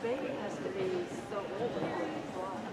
baby has to be so old before they fly.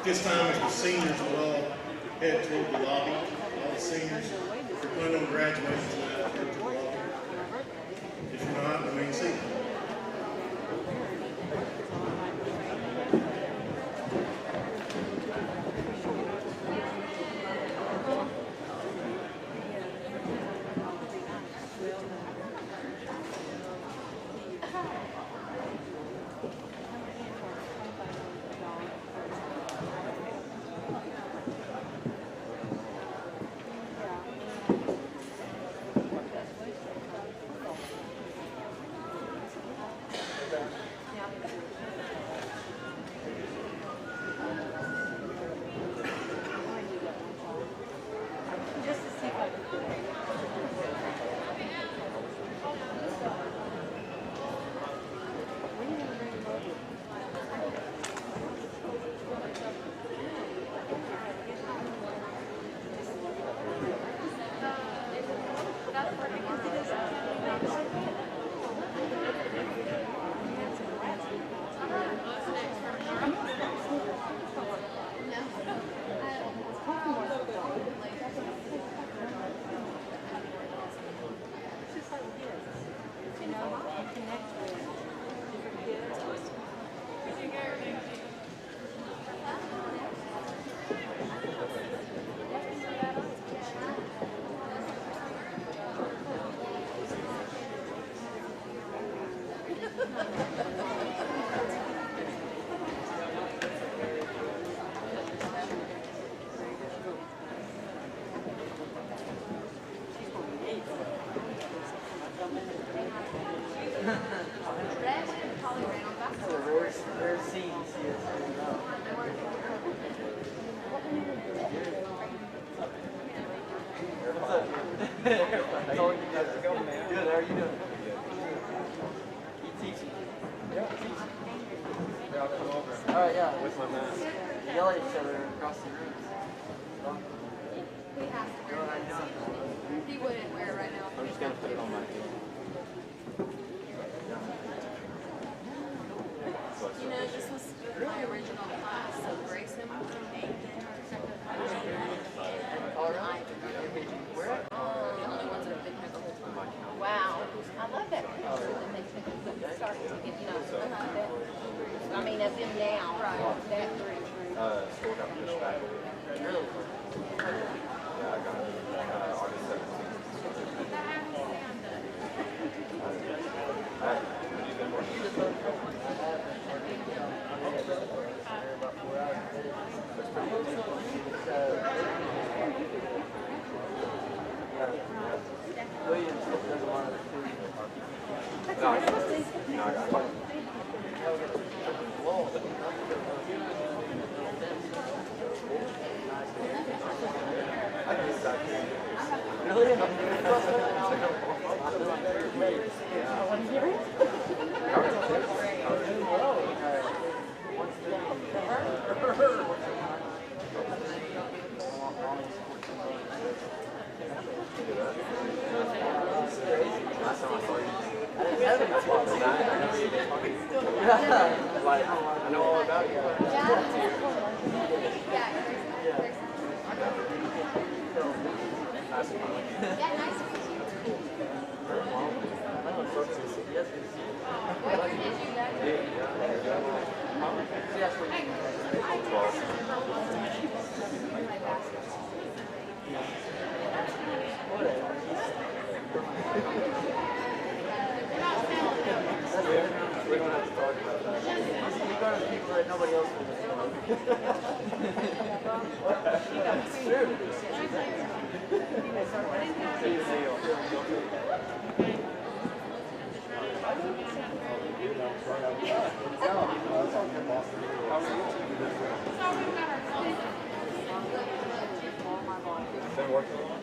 This time, as the seniors will all head toward the lobby, all the seniors, if you're planning on graduation tonight, head to the lobby. If you're not, remain seated. Rare scenes here. What's up? That's all you got to go, man. Good, how are you doing? You teaching? Yeah, teaching. Yeah, I'll come over. Alright, yeah. With my mask. Yell at each other across the room. We have to wear it. He wouldn't wear it right now. I'm just gonna put it on my head. You know, this was my original class, so Grayson was from Aiken. Where? The only ones that have been here the whole time. Wow, I love that picture that makes me start to get, you know, I mean, of them now, that group. School got pushed back. Really? Yeah, I got it. August 17th. Have you been working? Williams doesn't want to do No, I got it. No, I got it. I can exactly. Really? Last time I saw you, Yeah. like, I know all about you. We don't have to talk about that. You go to people that nobody else will. It's true. Been working a lot?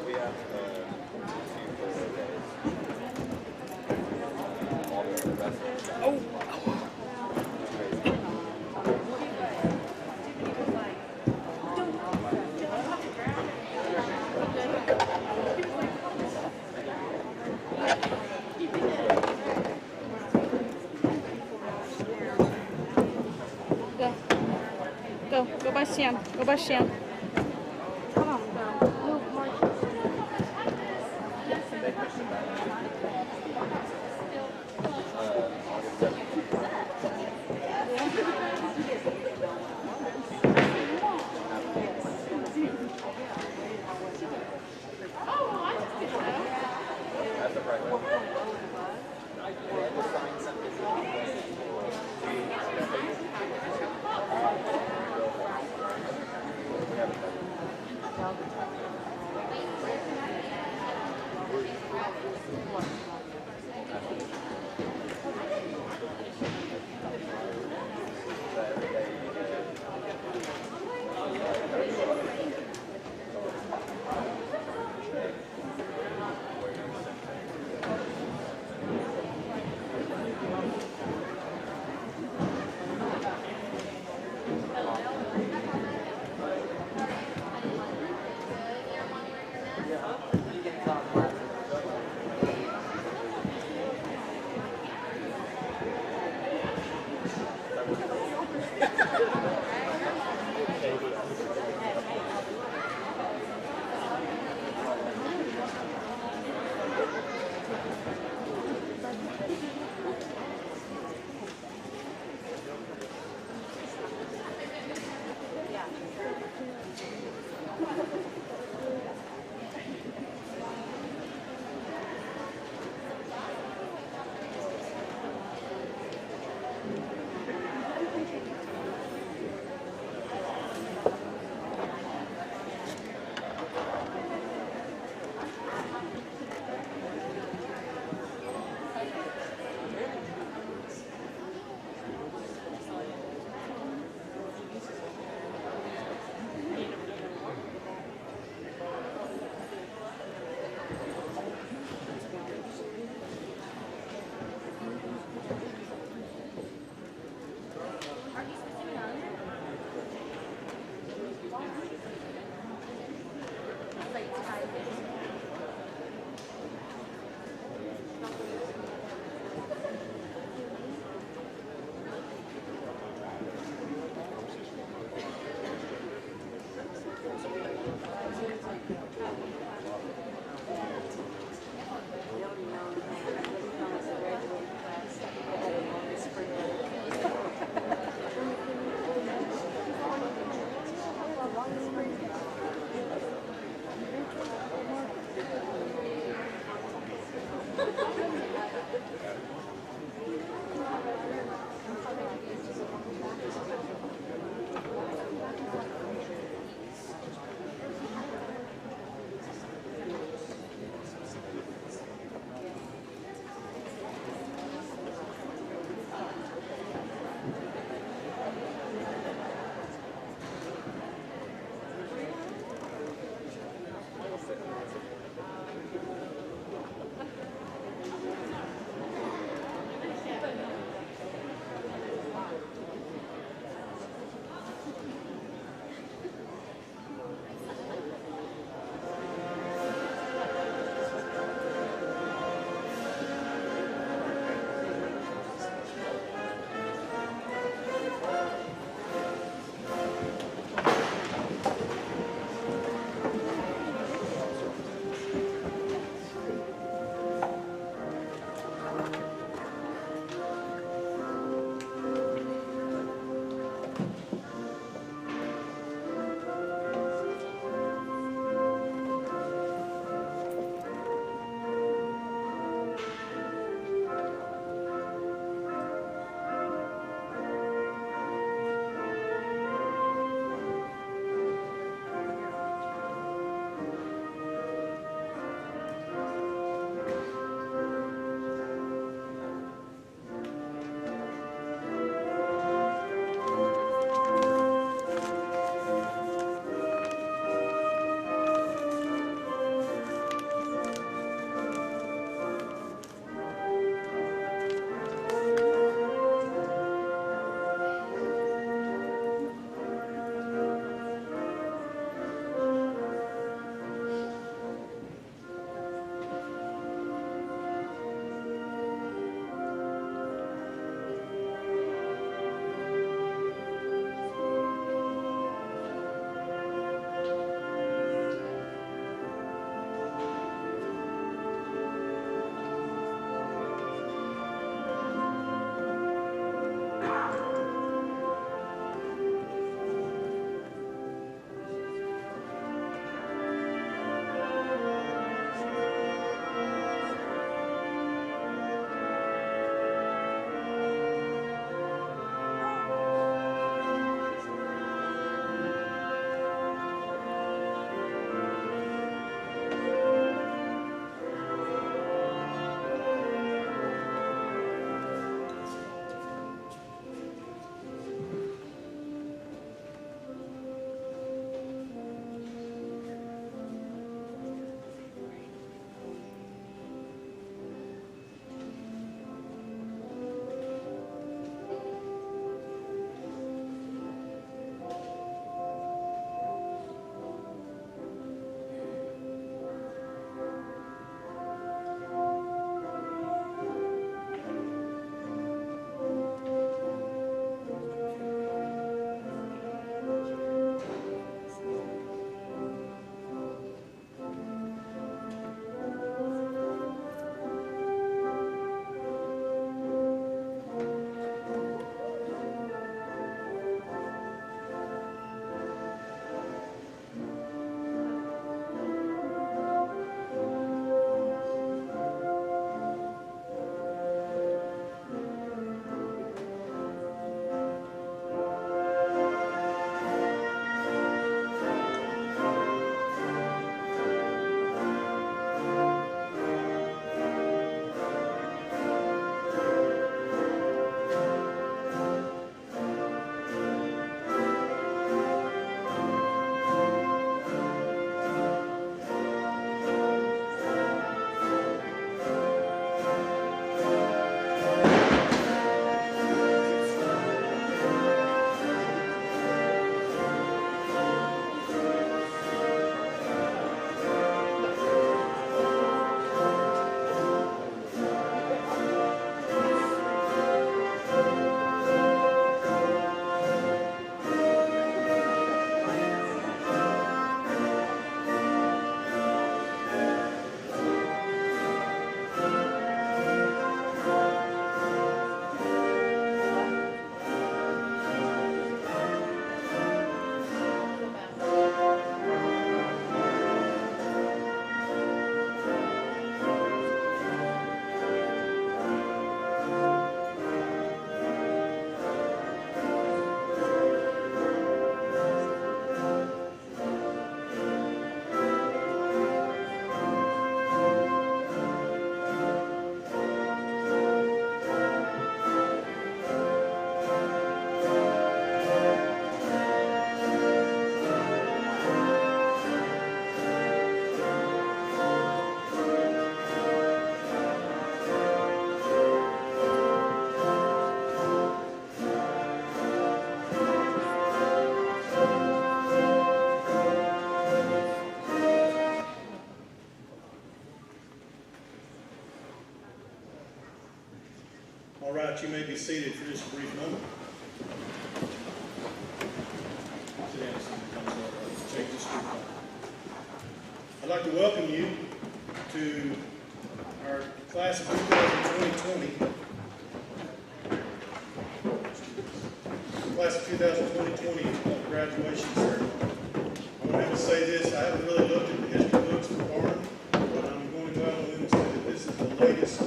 We have all the investments. Go baixando, go baixando. They pushed it back. August 17th. That's the price. We haven't done it. right, you may be seated for just a brief moment. Sit down, change the speaker. I'd like to welcome you to our class of 2020. Class of 2020 graduation ceremony. I want to say this, I haven't really looked at the history books for Varnum, but I'm going to go out on a limb and say that this is the latest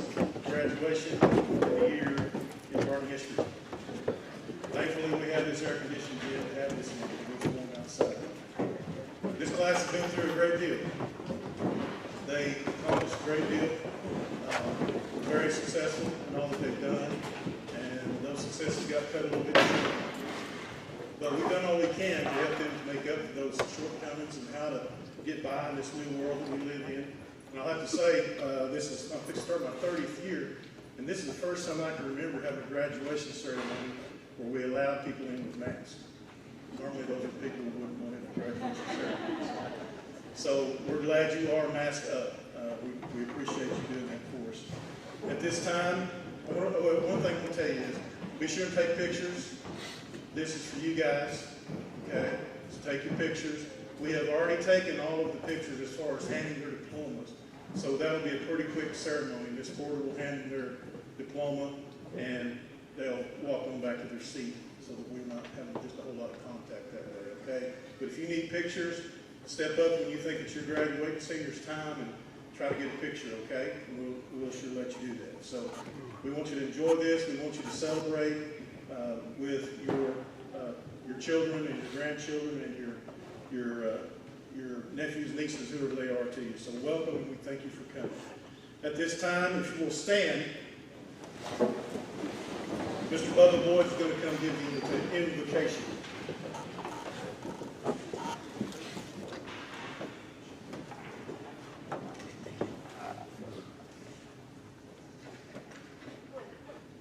graduation of the year in Varnum history. Thankfully, we have this air conditioning here to have this warm outside. This class has been through a great deal. They accomplished a great deal, very successful in all that they've done, and those successes got cut a little bit short. But we've done all we can to help them to make up for those shortcomings and how to get by in this new world that we live in. And I'll have to say, I'm fixing to start my 30th year, and this is the first time I can remember having a graduation ceremony where we allowed people in with masks. Normally those are people who wouldn't want in a graduation ceremony. So we're glad you are masked up. We appreciate you doing that for us. At this time, one thing I'll tell you is, be sure to take pictures. This is for you guys, okay? So take your pictures. We have already taken all of the pictures as far as handing their diplomas. So that'll be a pretty quick ceremony. This board will hand their diploma and they'll walk on back to their seat so that we're not having just a whole lot of contact that way, okay? But if you need pictures, step up when you think it's your graduating senior's time and try to get a picture, okay? And we'll sure let you do that. So we want you to enjoy this. We want you to celebrate with your children and your grandchildren and your nephews, nieces, whoever they are to you. So welcome, and we thank you for coming. At this time, if you will stand, Mr. Bubba Boyd is going to come give you the invocation.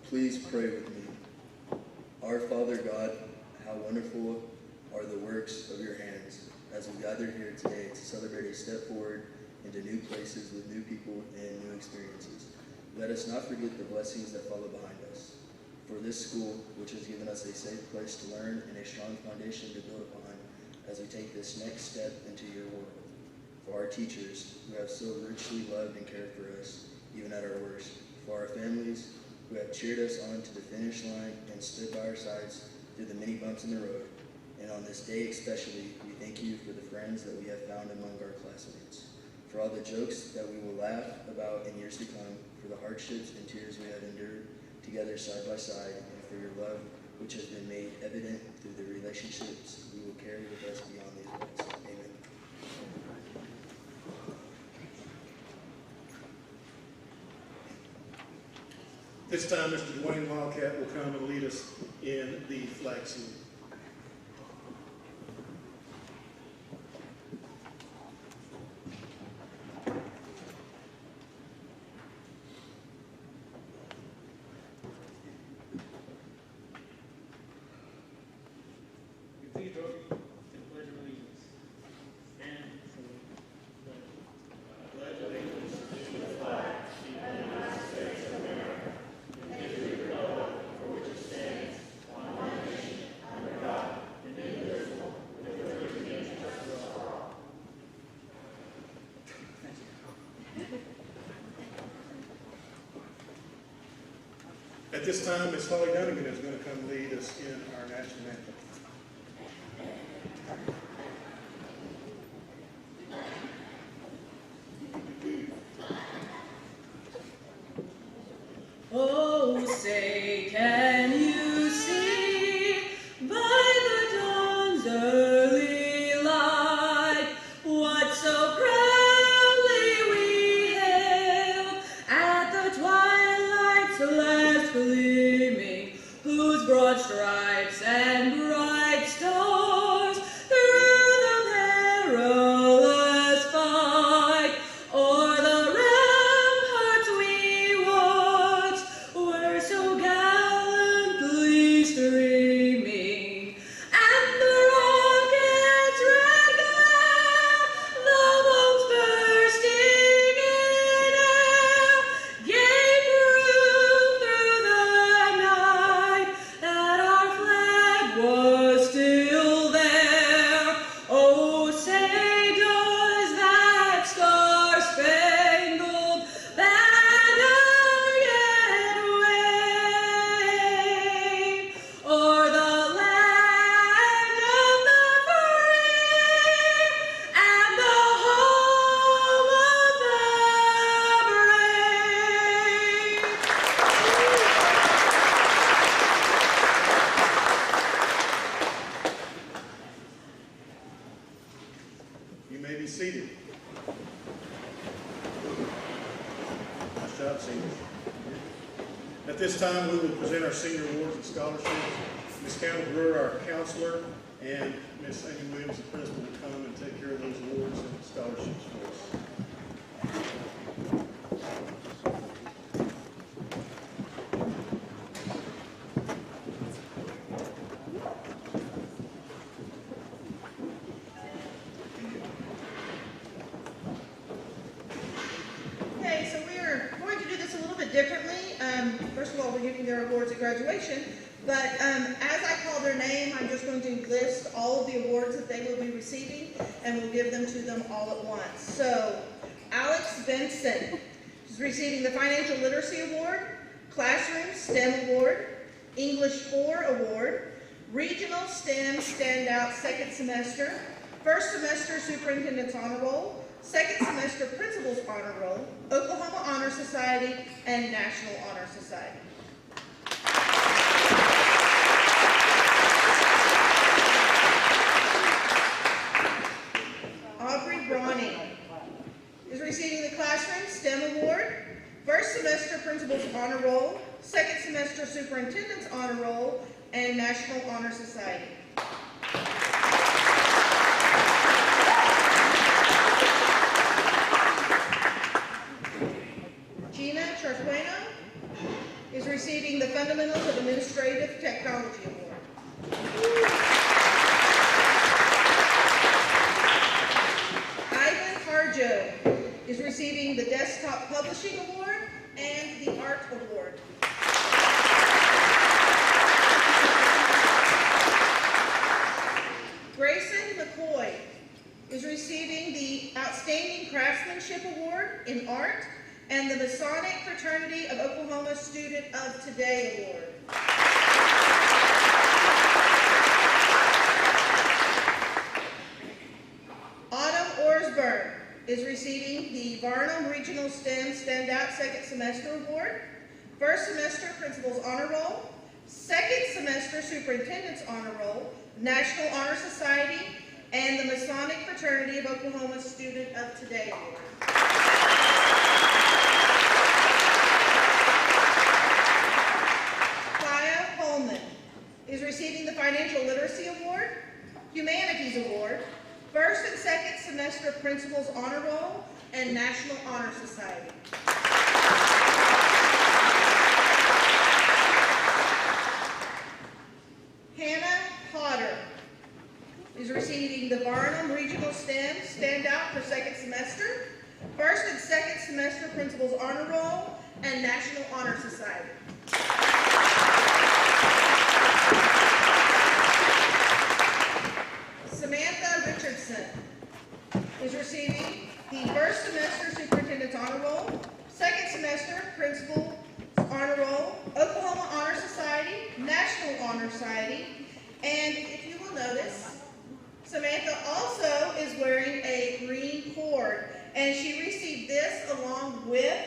Please pray with me. Our Father God, how wonderful are the works of your hands. As we gather here today to celebrate a step forward into new places with new people and new experiences, let us not forget the blessings that follow behind us. For this school, which has given us a safe place to learn and a strong foundation to build upon as we take this next step into your world. For our teachers, who have so richly loved and cared for us, even at our worst. For our families, who have cheered us on to the finish line and stood by our sides through the many bumps in the road. And on this day especially, we thank you for the friends that we have found among our classmates, for all the jokes that we will laugh about in years to come, for the hardships and tears we have endured together side by side, and for your love, which has been made evident through the relationships we will carry with us beyond these worlds. Amen. This time, Mr. Dwayne Wildcat will come and lead us in the flag salute. At this time, Ms. Holly Dunnigan is going to come lead us in our national anthem. Oh, say, can you see by the dawn's early light what so proudly we hail at the twilight's last gleaming, whose broad stripes and broad You may be seated. Nice job, seniors. At this time, we will present our senior awards and scholarships. Ms. Campbell Brewer, our counselor, and Ms. Amy Williams, the principal, will come and take care of those awards and scholarships for us. Okay, so we are going to do this a little bit differently. First of all, we're giving their awards at graduation, but as I call their name, I'm just going to list all of the awards that they will be receiving, and we'll give them to them all at once. So, Alex Benson is receiving the Financial Literacy Award, Classroom STEM Award, English 4 Award, Regional STEM Standout Second Semester, First Semester Superintendent's Honor Roll, Second Semester Principal's Honor Roll, Oklahoma Honor Society, and National Honor Society. Aubrey Brawning is receiving the Classroom STEM Award, First Semester Principal's Honor Roll, Second Semester Superintendent's Honor Roll, and National Honor Society. Gina Charqueno is receiving the Fundamentals of Administrative Technology Award. Ivan Harjo is receiving the Desktop Publishing Award and the Art Award. Grayson McCoy is receiving the Outstanding Craftsmanship Award in Art and the Masonic Fraternity of Oklahoma Student of Today Award. Autumn Orsberg is receiving the Varnum Regional STEM Standout Second Semester Award, First Semester Principal's Honor Roll, Second Semester Superintendent's Honor Roll, National Honor Society, and the Masonic Fraternity of Oklahoma Student of Today Award. Kaya Holman is receiving the Financial Literacy Award, Humanities Award, First and Second Semester Principal's Honor Roll, and National Honor Society. Hannah Potter is receiving the Varnum Regional STEM Standout for Second Semester, First and Second Semester Principal's Honor Roll, and National Honor Society. Samantha Richardson is receiving the First Semester Superintendent's Honor Roll, Second Semester Principal's Honor Roll, Oklahoma Honor Society, National Honor Society, and if you will notice, Samantha also is wearing a green cord, and she received this along with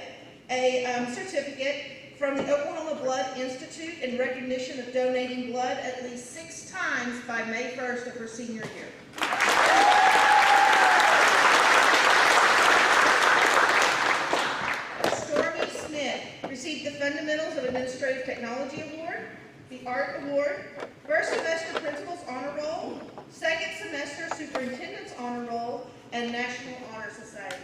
a certificate from the Oklahoma Blood Institute in recognition of donating blood at least 6 times by May 1st of her senior year. Stormy Smith received the Fundamentals of Administrative Technology Award, the Art Award, First Semester Principal's Honor Roll, Second Semester Superintendent's Honor Roll, and National Honor Society.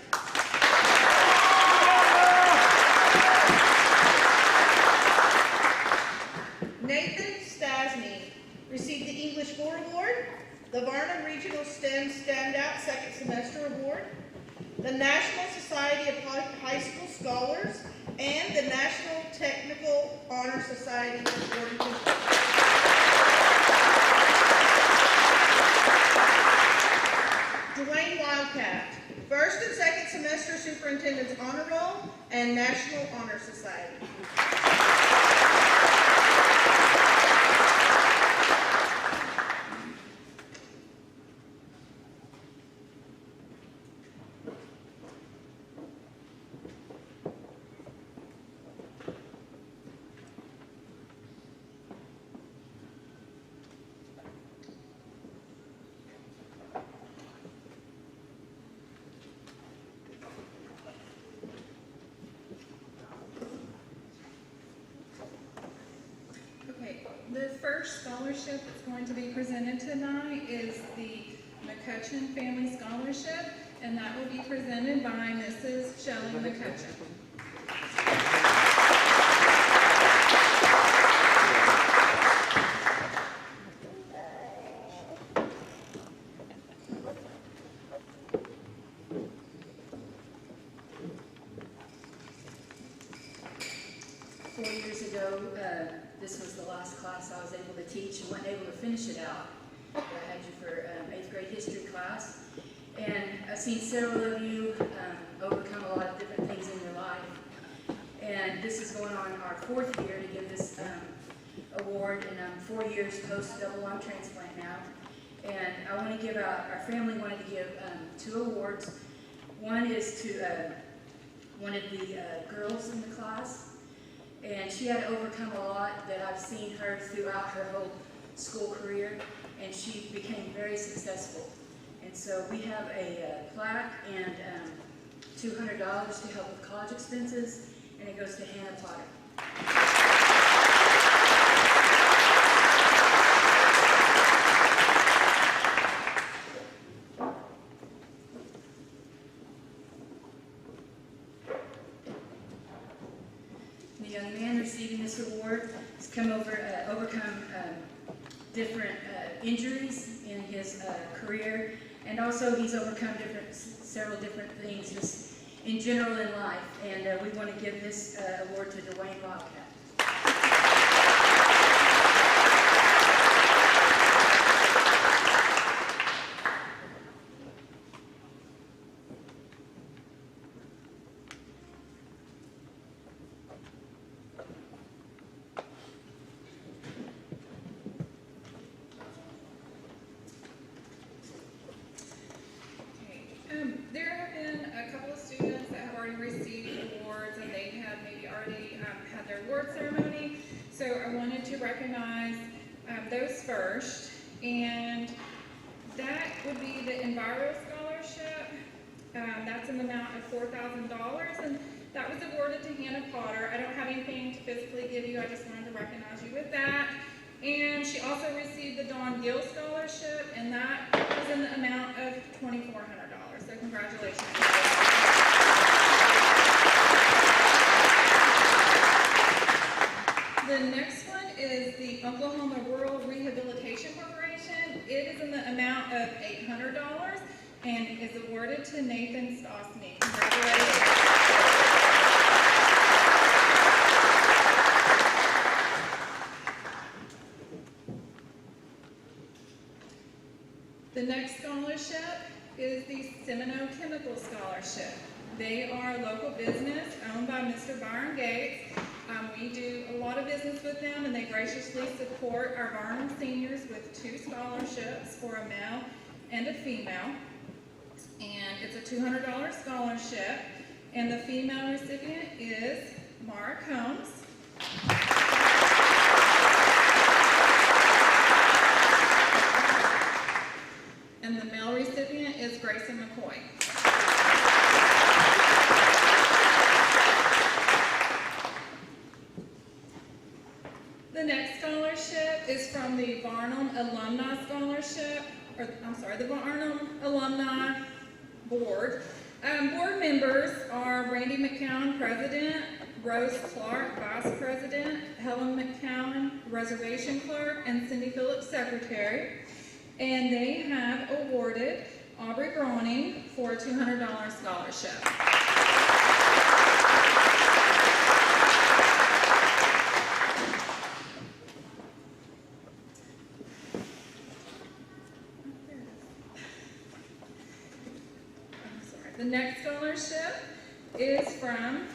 Nathan Stasny received the English 4 Award, the Varnum Regional STEM Standout Second Semester Award, the National Society of High School Scholars, and the National Technical Honor Society Award. Dwayne Wildcat, First and Second Semester Superintendent's Honor Roll, and National Honor Society. first scholarship that's going to be presented tonight is the McCutcheon Family Scholarship, and that will be presented by Mrs. Shelley McCutcheon. 4 years ago, this was the last class I was able to teach and wasn't able to finish it out. I had you for 8th grade history class. And I've seen several of you overcome a lot of different things in your life. And this is going on our 4th year to give this award, and I'm 4 years post double lung transplant now. And I want to give out, our family wanted to give 2 awards. One is to one of the girls in the class. And she had to overcome a lot that I've seen her throughout her whole school career, and she became very successful. And so we have a plaque and $200 to help with college expenses, and it goes to Hannah Potter. The young man receiving this award has overcome different injuries in his career, and also he's overcome several different things just in general in life. And we want to give this award to Dwayne Wildcat. There have been a couple of students that have already received awards, and they have maybe already had their award ceremony. So I wanted to recognize those first, and that would be the Enviro Scholarship. That's in the amount of $4,000, and that was awarded to Hannah Potter. I don't have anything to physically give you, I just wanted to recognize you with that. And she also received the Dawn Gill Scholarship, and that was in the amount of $2,400. So congratulations. The next one is the Oklahoma Rural Rehabilitation Corporation. It is in the amount of $800 and is awarded to Nathan Stosny. Congratulations. The next scholarship is the Semino Chemical Scholarship. They are a local business owned by Mr. Byron Gates. We do a lot of business with them, and they graciously support our Varnum seniors with 2 scholarships for a male and a female. And it's a $200 scholarship, and the female recipient is Mara Combs. And the male recipient is Grayson McCoy. The next scholarship is from the Varnum Alumni Scholarship, or I'm sorry, the Varnum Alumni Board. Board members are Randy McCown, President, Rose Clark, Vice President, Helen McCown, Reservation Clerk, and Cindy Phillips, Secretary. And they have awarded Aubrey Groening for a $200 scholarship. The next scholarship is from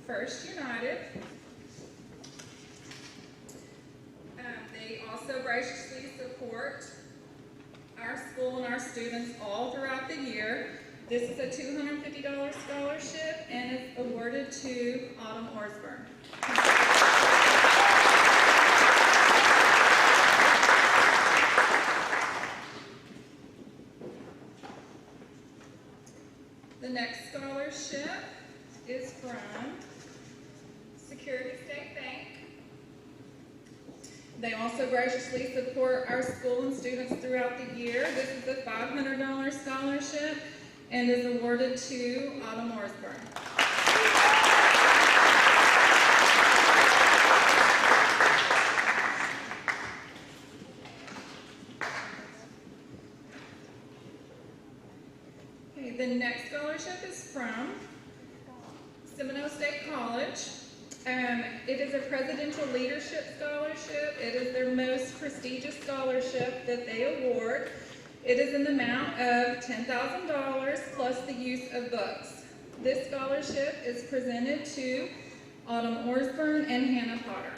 First United. They also graciously support our school and our students all throughout the year. This is a $250 scholarship and it's awarded to Autumn Orsburn. The next scholarship is from Security State Bank. They also graciously support our school and students throughout the year. This is a $500 scholarship and is awarded to Autumn Orsburn. Okay, the next scholarship is from Seminole State College. It is a Presidential Leadership Scholarship. It is their most prestigious scholarship that they award. It is in the amount of $10,000 plus the use of books. This scholarship is presented to Autumn Orsburn and Hannah Potter.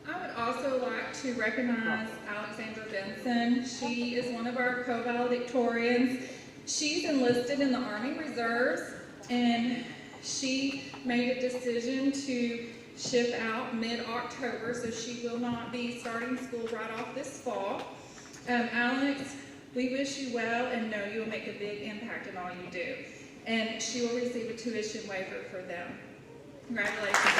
I would also like to recognize Alexandra Benson. She is one of our co-valedictorians. She's enlisted in the Army Reserves, and she made a decision to ship out mid-October, so she will not be starting school right off this fall. Alex, we wish you well and know you will make a big impact in all you do. And she will receive a tuition waiver for them. Congratulations.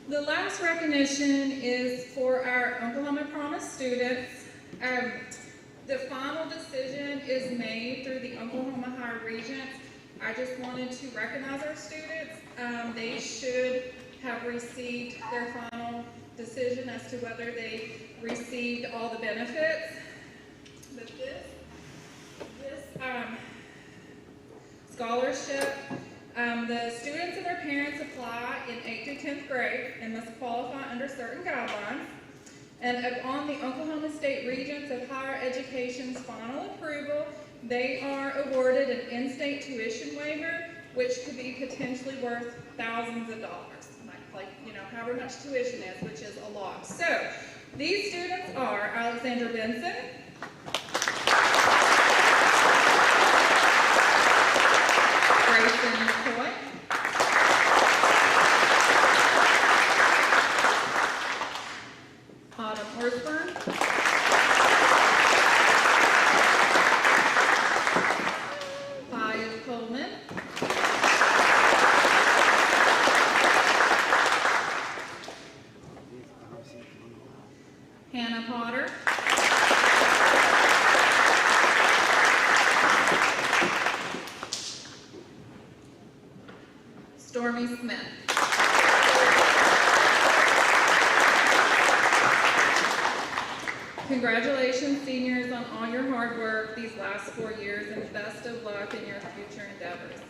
The last recognition is for our Oklahoma Promise students. The final decision is made through the Oklahoma High Regents. I just wanted to recognize our students. They should have received their final decision as to whether they received all the benefits. But this scholarship, the students and their parents apply in 8th through 10th grade and must qualify under certain guidelines. And upon the Oklahoma State Regents of Higher Education's final approval, they are awarded an in-state tuition waiver, which could be potentially worth thousands of dollars. Like, you know, however much tuition is, which is a lot. So, these students are Alexandra Benson, Grayson McCoy, Autumn Orsburn, Five Coleman, Hannah Potter, Stormy Smith. Congratulations, seniors, on all your hard work these last 4 years, and best of luck in your future endeavors.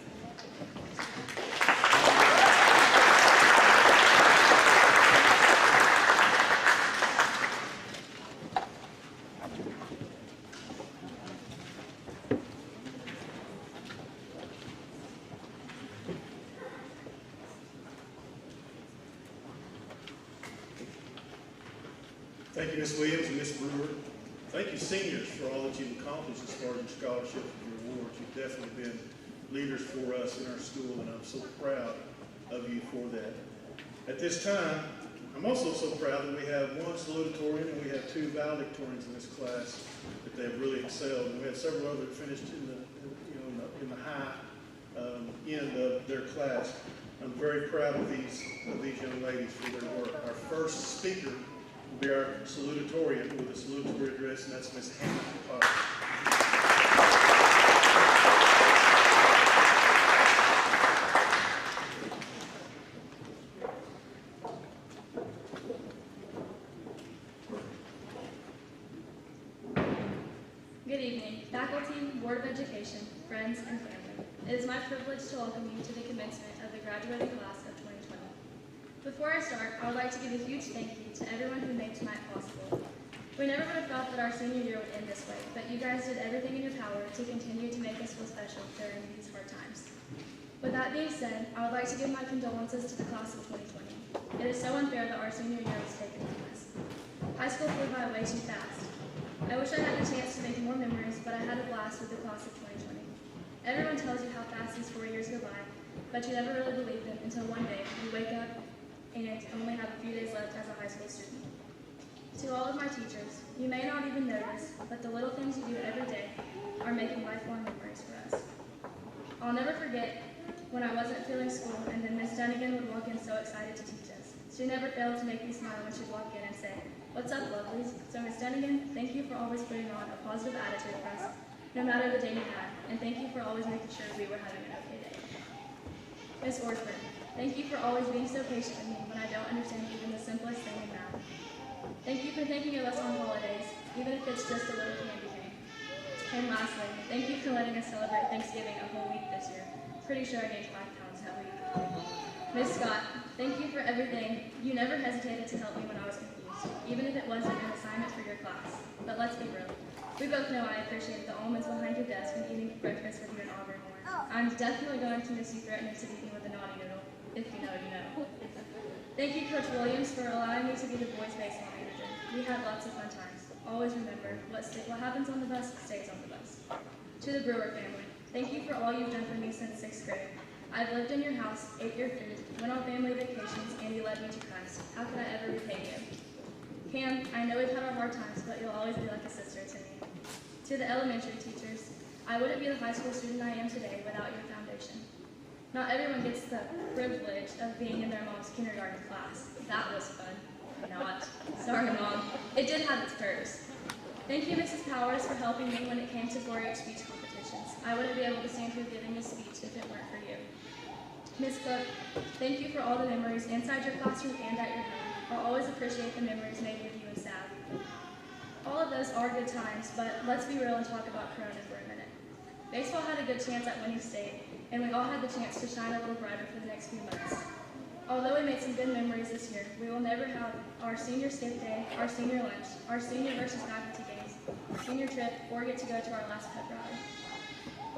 Thank you, Ms. Williams and Ms. Brewer. Thank you, seniors, for all that you've accomplished as far as your scholarships and your awards. You've definitely been leaders for us in our school, and I'm so proud of you for that. At this time, I'm also so proud that we have one salutatorian and we have two valedictorians in this class that they've really excelled. And we have several others that finished in the high end of their class. I'm very proud of these young ladies for their work. Our first speaker will be our salutatorian with a salutatory address, and that's Ms. Hannah Potter. Good evening, faculty, Board of Education, friends, and family. It is my privilege to welcome you to the commencement of the graduating class of 2020. Before I start, I would like to give a huge thank you to everyone who made tonight possible. We never would have thought that our senior year would end this way, but you guys did everything in your power to continue to make us feel special during these hard times. With that being said, I would like to give my condolences to the class of 2020. It is so unfair that our senior year was taken from us. High school flew by way too fast. I wish I had the chance to make more memories, but I had a blast with the class of 2020. Everyone tells you how fast these 4 years go by, but you never really believe them until one day you wake up and only have a few days left as a high school student. To all of my teachers, you may not even notice, but the little things you do every day are making lifelong memories for us. I'll never forget when I wasn't feeling school and then Miss Dunnigan would walk in so excited to teach us. She never failed to make me smile when she'd walk in and say, "What's up, lovelies?" So Miss Dunnigan, thank you for always putting on a positive attitude for us, no matter the day you had, and thank you for always making sure we were having an okay day. Miss Orford, thank you for always being so patient with me when I don't understand even the simplest thing in math. Thank you for thinking of us on holidays, even if it's just a little candy cane. And lastly, thank you for letting us celebrate Thanksgiving a whole week this year. Pretty sure I gained 5 pounds that week. Miss Scott, thank you for everything. You never hesitated to help me when I was confused, even if it wasn't an assignment for your class. But let's be real. We both know I appreciate the almonds behind your desk and eating breakfast with you in Auburn. I'm definitely going to miss you threatening to beat me with a naughty noodle. If you know, you know. Thank you, Coach Williams, for allowing me to be the boys' baseball manager. We had lots of fun times. Always remember, what happens on the bus stays on the bus. To the Brewer family, thank you for all you've done for me since 6th grade. I've lived in your house, ate your food, went on family vacations, and you led me to Christ. How could I ever repay you? Cam, I know we've had our hard times, but you'll always be like a sister to me. To the elementary teachers, I wouldn't be the high school student I am today without your foundation. Not everyone gets the privilege of being in their mom's kindergarten class. That was fun. Not. Sorry, Mom. It did have its perks. Thank you, Mrs. Powers, for helping me when it came to 4-H speech competitions. I wouldn't be able to stand here giving a speech if it weren't for you. Miss Cook, thank you for all the memories inside your classroom and at your home. I'll always appreciate the memories made with you and Sav. All of those are good times, but let's be real and talk about Corona for a minute. Baseball had a good chance at winning state, and we all had the chance to shine a little brighter for the next few months. Although we made some good memories this year, we will never have our senior skip day, our senior lunch, our senior versus faculty games, senior trip, or get to go to our last pep rally.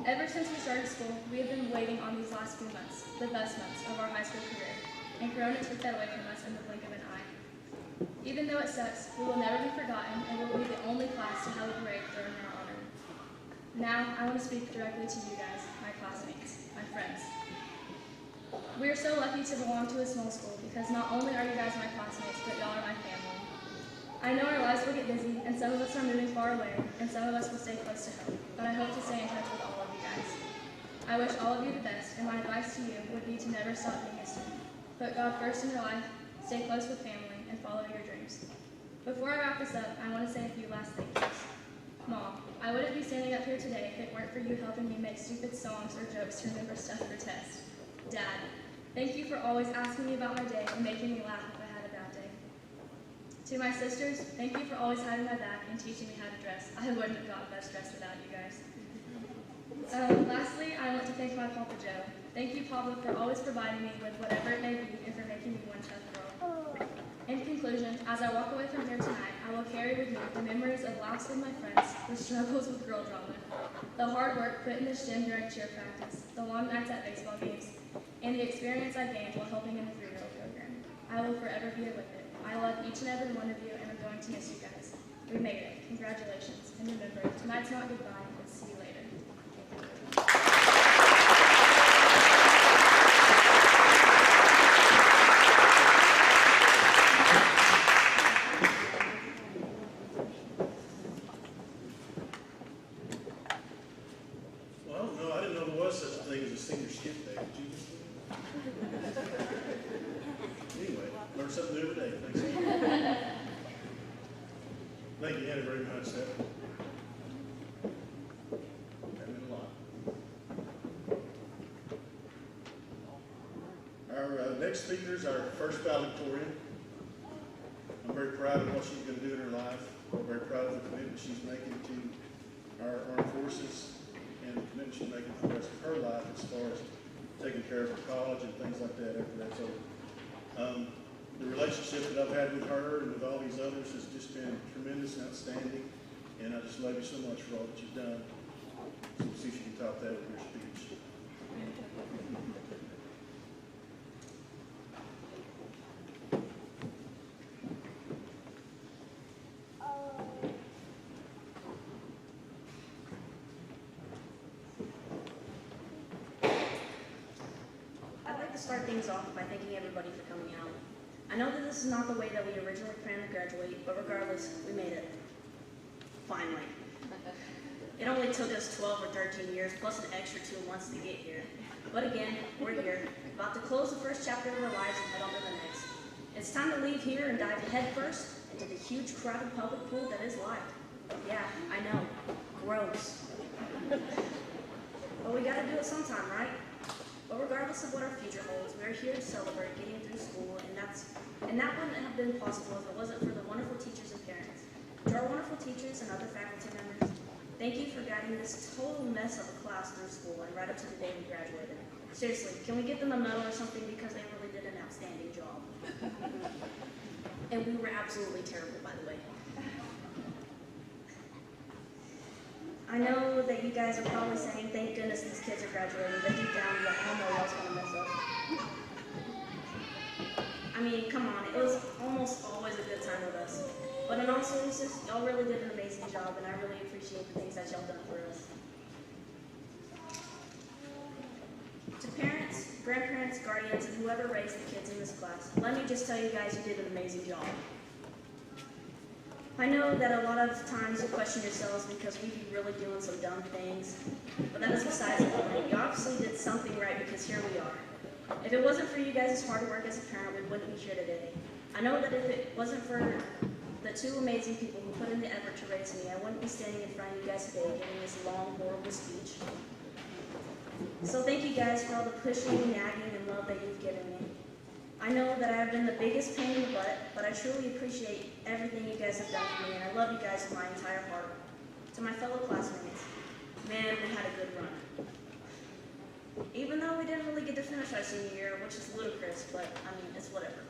Ever since we started school, we have been waiting on these last few months, the best months of our high school career, and Corona took that away from us in the blink of an eye. Even though it sucks, we will never be forgotten, and we will be the only class to have a parade during our honor. Now, I want to speak directly to you guys, my classmates, my friends. We are so lucky to belong to a small school because not only are you guys my classmates, but y'all are my family. I know our lives will get busy, and some of us are moving far away, and some of us will stay close to home, but I hope to stay in touch with all of you guys. I wish all of you the best, and my advice to you would be to never stop being a student. Put God first in your life, stay close with family, and follow your dreams. Before I wrap this up, I want to say a few last thank yous. Mom, I wouldn't be standing up here today if it weren't for you helping me make stupid songs or jokes to remember stuff for tests. Dad, thank you for always asking me about my day and making me laugh if I had a bad day. To my sisters, thank you for always having my back and teaching me how to dress. I wouldn't have gotten best dressed without you guys. Lastly, I want to thank my Papa Joe. Thank you, Papa, for always providing me with whatever it may be and for making me one tough girl. In conclusion, as I walk away from here tonight, I will carry with me the memories of laughs with my friends, the struggles with girl drama, the hard work put in the gym during cheer practice, the long nights at baseball games, and the experience I gained while helping in the 3-year-old program. I will forever be with it. I love each and every one of you, and I'm going to miss you guys. We made it. Congratulations. And remember, tonight's not goodbye, but see you later. Well, no, I didn't know there was such a thing as a senior skip day. Did you? Anyway, learn something new every day. Thanks. Thank you, Hannah, very much. That meant a lot. Our next speaker is our first valedictorian. I'm very proud of what she's going to do in her life. I'm very proud of the commitment she's making to our armed forces and the commitment she's making for the rest of her life as far as taking care of her college and things like that after that's over. The relationship that I've had with her and with all these others has just been tremendous and outstanding, and I just love you so much for all that you've done. So we'll see if you can top that with your speech. start things off by thanking everybody for coming out. I know that this is not the way that we originally planned to graduate, but regardless, we made it. Finally. It only took us 12 or 13 years, plus an extra 2 months to get here. But again, we're here, about to close the first chapter of our lives and head on to the next. It's time to leave here and dive headfirst into the huge crowded public pool that is life. Yeah, I know. Gross. But we gotta do it sometime, right? But regardless of what our future holds, we're here to celebrate getting through school, and that wouldn't have been possible if it wasn't for the wonderful teachers and parents. To our wonderful teachers and other faculty members, thank you for guiding this total mess of a class through school and right up to the day we graduated. Seriously, can we get them a medal or something because they really did an outstanding job? And we were absolutely terrible, by the way. I know that you guys are probably saying, thank goodness these kids are graduating, but deep down, you're like, oh no, y'all's gonna mess up. I mean, come on, it was almost always a good time with us. But in all seriousness, y'all really did an amazing job, and I really appreciate the things that y'all done for us. To parents, grandparents, guardians, and whoever raised the kids in this class, let me just tell you guys, you did an amazing job. I know that a lot of times you question yourselves because we be really doing some dumb things, but that is besides the point. You obviously did something right because here we are. If it wasn't for you guys' hard work as a parent, we wouldn't be here today. I know that if it wasn't for the 2 amazing people who put in the effort to raise me, I wouldn't be standing in front of you guys today giving this long, horrible speech. So thank you guys for all the pushing, nagging, and love that you've given me. I know that I have been the biggest pain in the butt, but I truly appreciate everything you guys have done for me, and I love you guys with my entire heart. To my fellow classmates, man, we had a good run. Even though we didn't really get to finish our senior year, which is ludicrous, but I mean, it's whatever.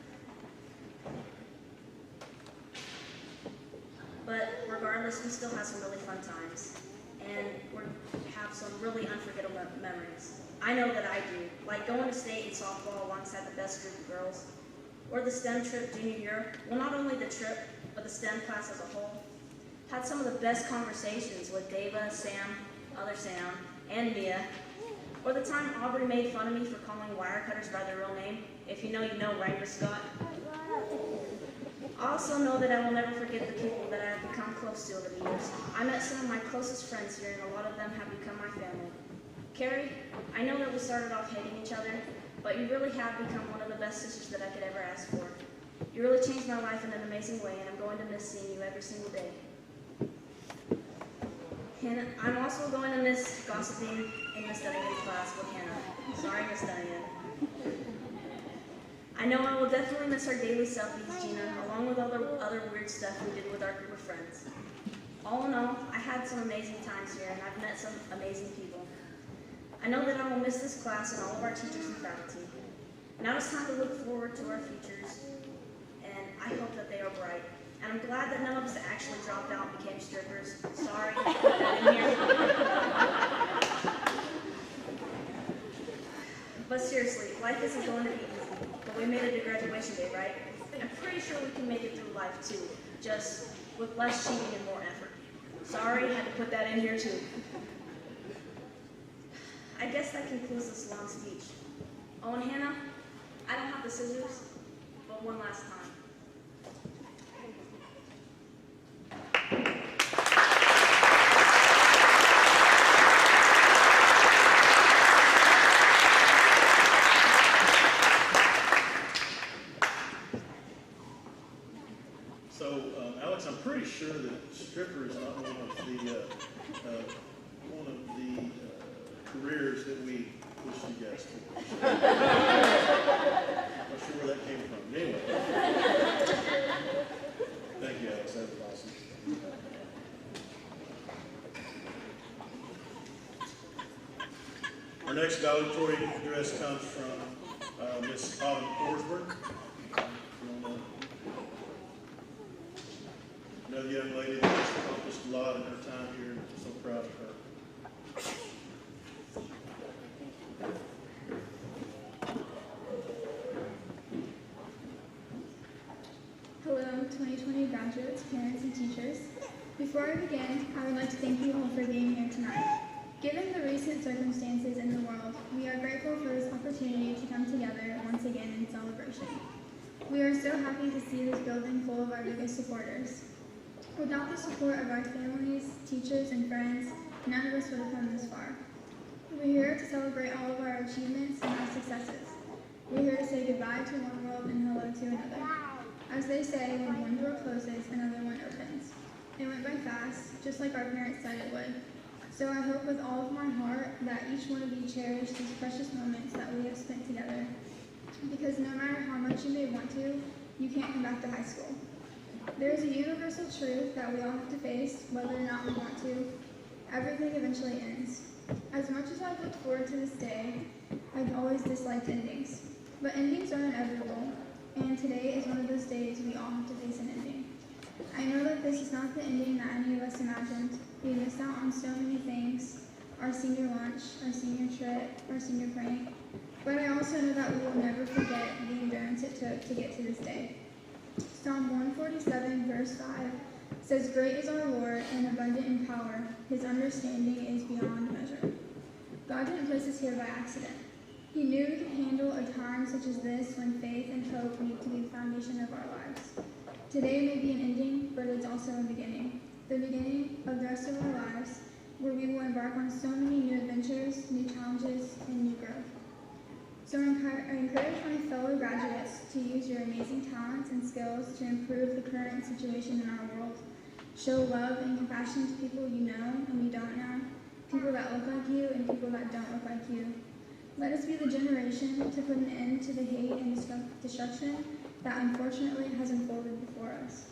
But regardless, we still have some really fun times, and we have some really unforgettable memories. I know that I do, like going to state in softball alongside the best group of girls, or the STEM trip junior year. Well, not only the trip, but the STEM class as a whole. Had some of the best conversations with Dava, Sam, other Sam, and Mia. Or the time Aubrey made fun of me for calling wire cutters by their real name. If you know, Wrangler Scott. I also know that I will never forget the people that I have become close to over the years. I met some of my closest friends here, and a lot of them have become my family. Carrie, I know that we started off hating each other, but you really have become one of the best sisters that I could ever ask for. You really changed my life in an amazing way, and I'm going to miss seeing you every single day. And I'm also going to miss gossiping in Miss Dunnigan's class with Hannah. Sorry, Miss Dunnigan. I know I will definitely miss our daily selfies, Gina, along with other weird stuff we did with our group of friends. All in all, I had some amazing times here, and I've met some amazing people. I know that I will miss this class and all of our teachers and faculty. Now it's time to look forward to our futures, and I hope that they are bright. And I'm glad that none of us actually dropped out and became strippers. Sorry, I put that in here. But seriously, life isn't going to be easy. But we made it to graduation day, right? I'm pretty sure we can make it through life too, just with less cheating and more effort. Sorry, I had to put that in here too. I guess that concludes this long speech. Oh, and Hannah, I don't have the scissors, but one last time. So, Alex, I'm pretty sure that stripper is not one of the careers that we push you guys to. Not sure where that came from. Anyway. Thank you, Alex. That was awesome. Our next valedictory address comes from Miss Autumn Forsberg. Another young lady that has accomplished a lot in her time here, and I'm so proud of her. Hello, 2020 graduates, parents, and teachers. Before I begin, I would like to thank you all for being here tonight. Given the recent circumstances in the world, we are grateful for this opportunity to come together once graduation. We are so happy to see this building full of our biggest supporters. Without the support of our families, teachers, and friends, none of us would have come this far. We're here to celebrate all of our achievements and our successes. We're here to say goodbye to one world and hello to another. As they say, when one door closes, another one opens. It went by fast, just like our parents said it would. So I hope with all of my heart that each one of you cherish these precious moments that we have spent together. Because no matter how much you may want to, you can't come back to high school. There is a universal truth that we all have to face, whether or not we want to. Everything eventually ends. As much as I've looked forward to this day, I've always disliked endings. But endings are inevitable, and today is one of those days we all have to face an ending. I know that this is not the ending that any of us imagined. We missed out on so many things, our senior lunch, our senior trip, our senior prank. But I also know that we will never forget the endurance it took to get to this day. Psalm 147, verse 5 says, "Great is our Lord and abundant in power. His understanding is beyond measure." God didn't place us here by accident. He knew we could handle a time such as this when faith and hope need to be the foundation of our lives. Today may be an ending, but it's also a beginning. The beginning of the rest of our lives, where we will embark on so many new adventures, new challenges, and new growth. So I encourage my fellow graduates to use your amazing talents and skills to improve the current situation in our world. Show love and compassion to people you know and you don't know, people that look like you and people that don't look like you. Let us be the generation to put an end to the hate and destruction that unfortunately has unfolded before us.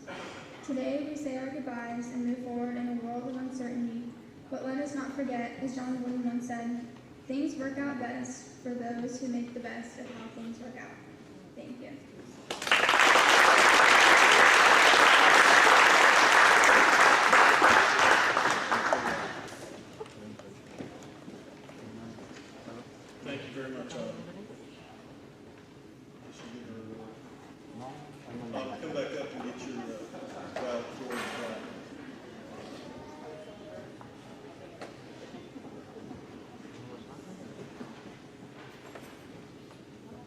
Today we say our goodbyes and move forward in a world of uncertainty, but let us not forget, as John Wooden once said, things work out best for those who make the best of how things work out. Thank you. Thank you very much, come back up and get your valedictorian flag.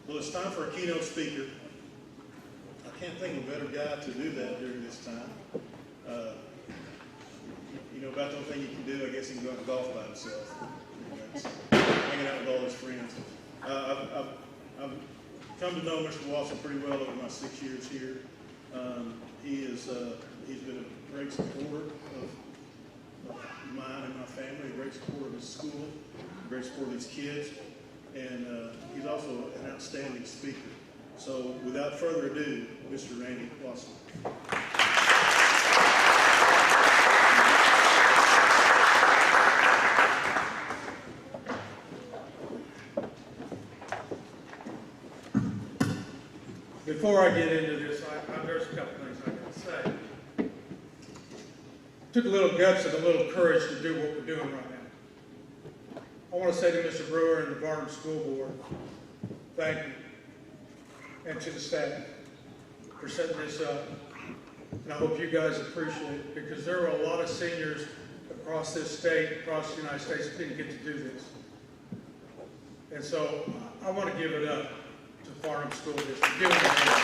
Well, it's time for a keynote speaker. I can't think of a better guy to do that during this time. You know, about the only thing you can do, I guess he can go out and golf by himself. Hanging out with all his friends. I've come to know Mr. Watson pretty well over my 6 years here. He's been a great supporter of mine and my family, a great supporter of his school, a great supporter of his kids, and he's also an outstanding speaker. So without further ado, Mr. Randy Watson. Before I get into this, there's a couple things I got to say. It took a little guts and a little courage to do what we're doing right now. I want to say to Mr. Brewer and the Varnum School Board, thank you. And to the staff for setting this up. And I hope you guys appreciate it, because there are a lot of seniors across this state, across the United States, that didn't get to do this. And so I want to give it up to Varnum School District. Give them a hand.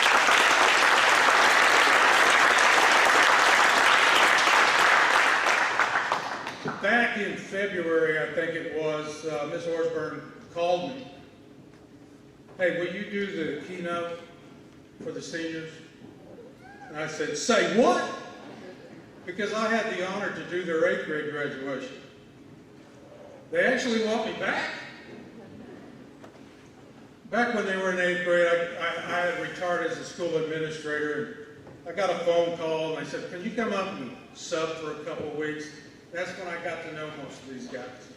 Back in February, I think it was, Ms. Orsburn called me. Hey, will you do the keynote for the seniors? And I said, say what? Because I had the honor to do their 8th grade graduation. They actually want me back. Back when they were in 8th grade, I had retired as a school administrator. I got a phone call and they said, can you come up and sub for a couple of weeks? That's when I got to know most of these guys.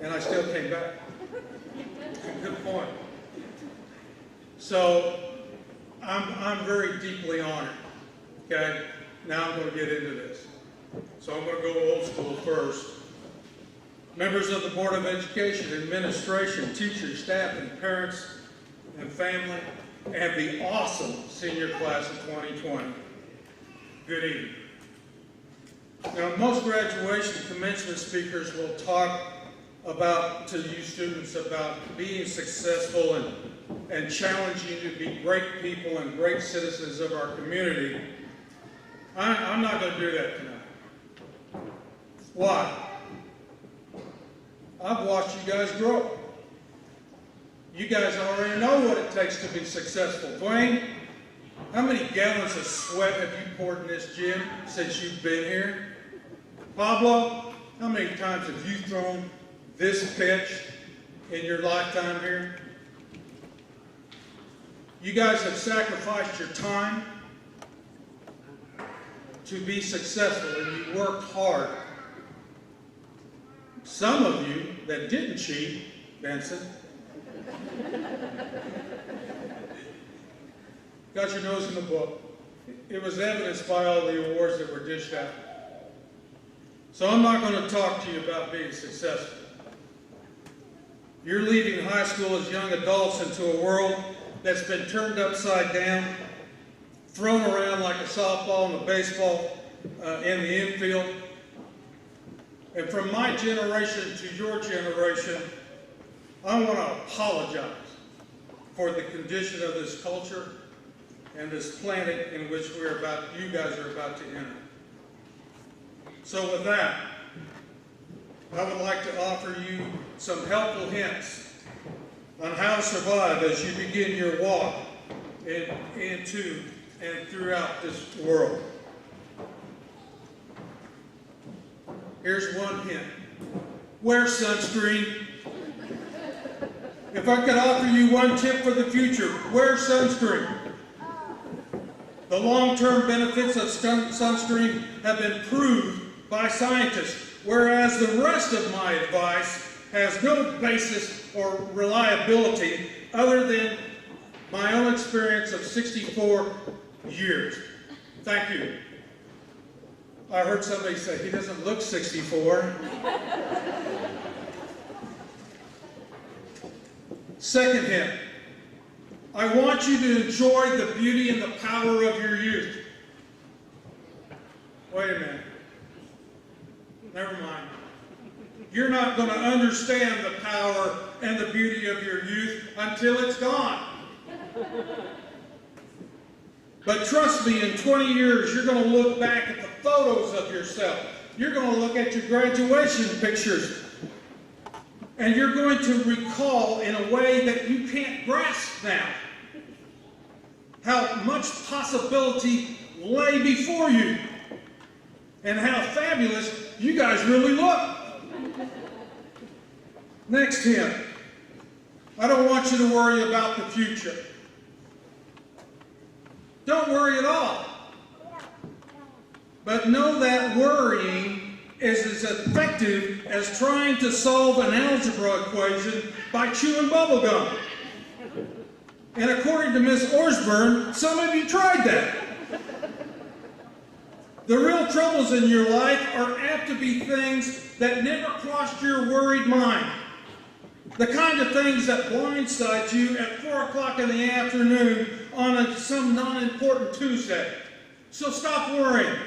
And I still came back. Good point. So I'm very deeply honored. Okay? Now I'm going to get into this. So I'm going to go old school first. Members of the Board of Education, administration, teachers, staff, and parents, and family, and the awesome senior class of 2020. Good evening. Now, most graduation commencement speakers will talk to you students about being successful and and challenge you to be great people and great citizens of our community, I'm not going to do that tonight. Why? I've watched you guys grow. You guys already know what it takes to be successful. Dwayne, how many gallons of sweat have you poured in this gym since you've been here? Pablo, how many times have you thrown this pitch in your lifetime here? You guys have sacrificed your time to be successful, and you worked hard. Some of you that didn't cheat, Benson, got your nose in the book. It was evidenced by all the awards that were dished out. So I'm not going to talk to you about being successful. You're leaving high school as young adults into a world that's been turned upside down, thrown around like a softball and a baseball in the infield. And from my generation to your generation, I want to apologize for the condition of this culture and this planet in which you guys are about to enter. So with that, I would like to offer you some helpful hints on how to survive as you begin your walk into and throughout this world. Here's one hint. Wear sunscreen. If I could offer you one tip for the future, wear sunscreen. The long-term benefits of sunscreen have been proved by scientists, whereas the rest of my advice has no basis or reliability other than my own experience of 64 years. Thank you. I heard somebody say, he doesn't look 64. Second hint. I want you to enjoy the beauty and the power of your youth. Wait a minute. Never mind. You're not going to understand the power and the beauty of your youth until it's gone. But trust me, in 20 years, you're going to look back at the photos of yourself. You're going to look at your graduation pictures. And you're going to recall in a way that you can't grasp now how much possibility lay before you and how fabulous you guys really look. Next hint. I don't want you to worry about the future. Don't worry at all. But know that worrying is as effective as trying to solve an algebra equation by chewing bubble gum. And according to Miss Orsburn, some of you tried that. The real troubles in your life are apt to be things that never crossed your worried mind. The kind of things that blindside you at 4 o'clock in the afternoon on some non-important Tuesday. So stop worrying.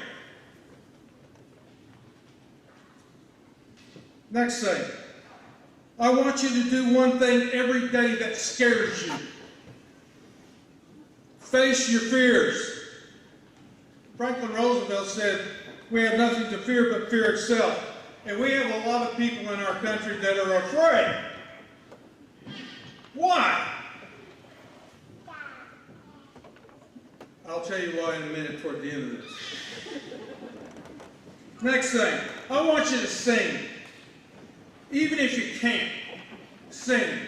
Next thing. I want you to do one thing every day that scares you. Face your fears. Franklin Roosevelt said, we have nothing to fear but fear itself. And we have a lot of people in our country that are afraid. Why? I'll tell you why in a minute toward the end of this. Next thing, I want you to sing. Even if you can't, sing.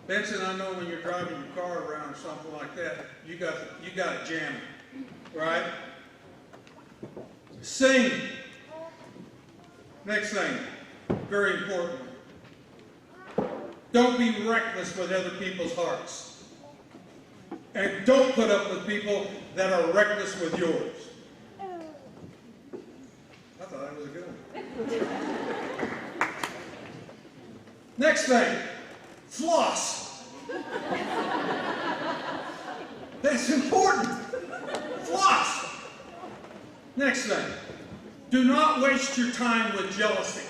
Benson, I know when you're driving your car around or something like that, you got to jam it, right? Sing. Next thing, very important. Don't be reckless with other people's hearts. And don't put up with people that are reckless with yours. I thought that was a good one. Next thing, floss. That's important. Floss. Next thing, do not waste your time with jealousy.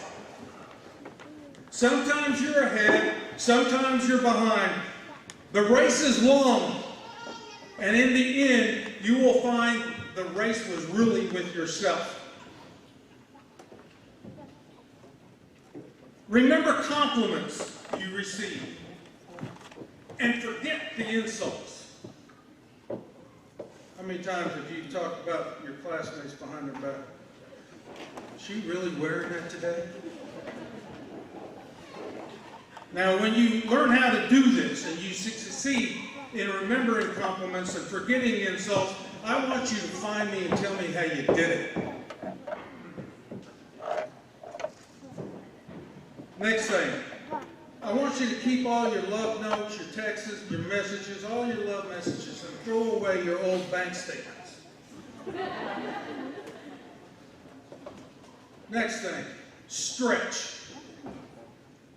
Sometimes you're ahead Sometimes you're behind. The race is long. And in the end, you will find the race was really with yourself. Remember compliments you receive. And forget the insults. How many times have you talked about your classmates behind their back? Is she really wearing that today? Now, when you learn how to do this and you succeed in remembering compliments and forgetting insults, I want you to find me and tell me how you did it. Next thing, I want you to keep all your love notes, your texts, your messages, all your love messages, and throw away your old bank statements. Next thing, stretch.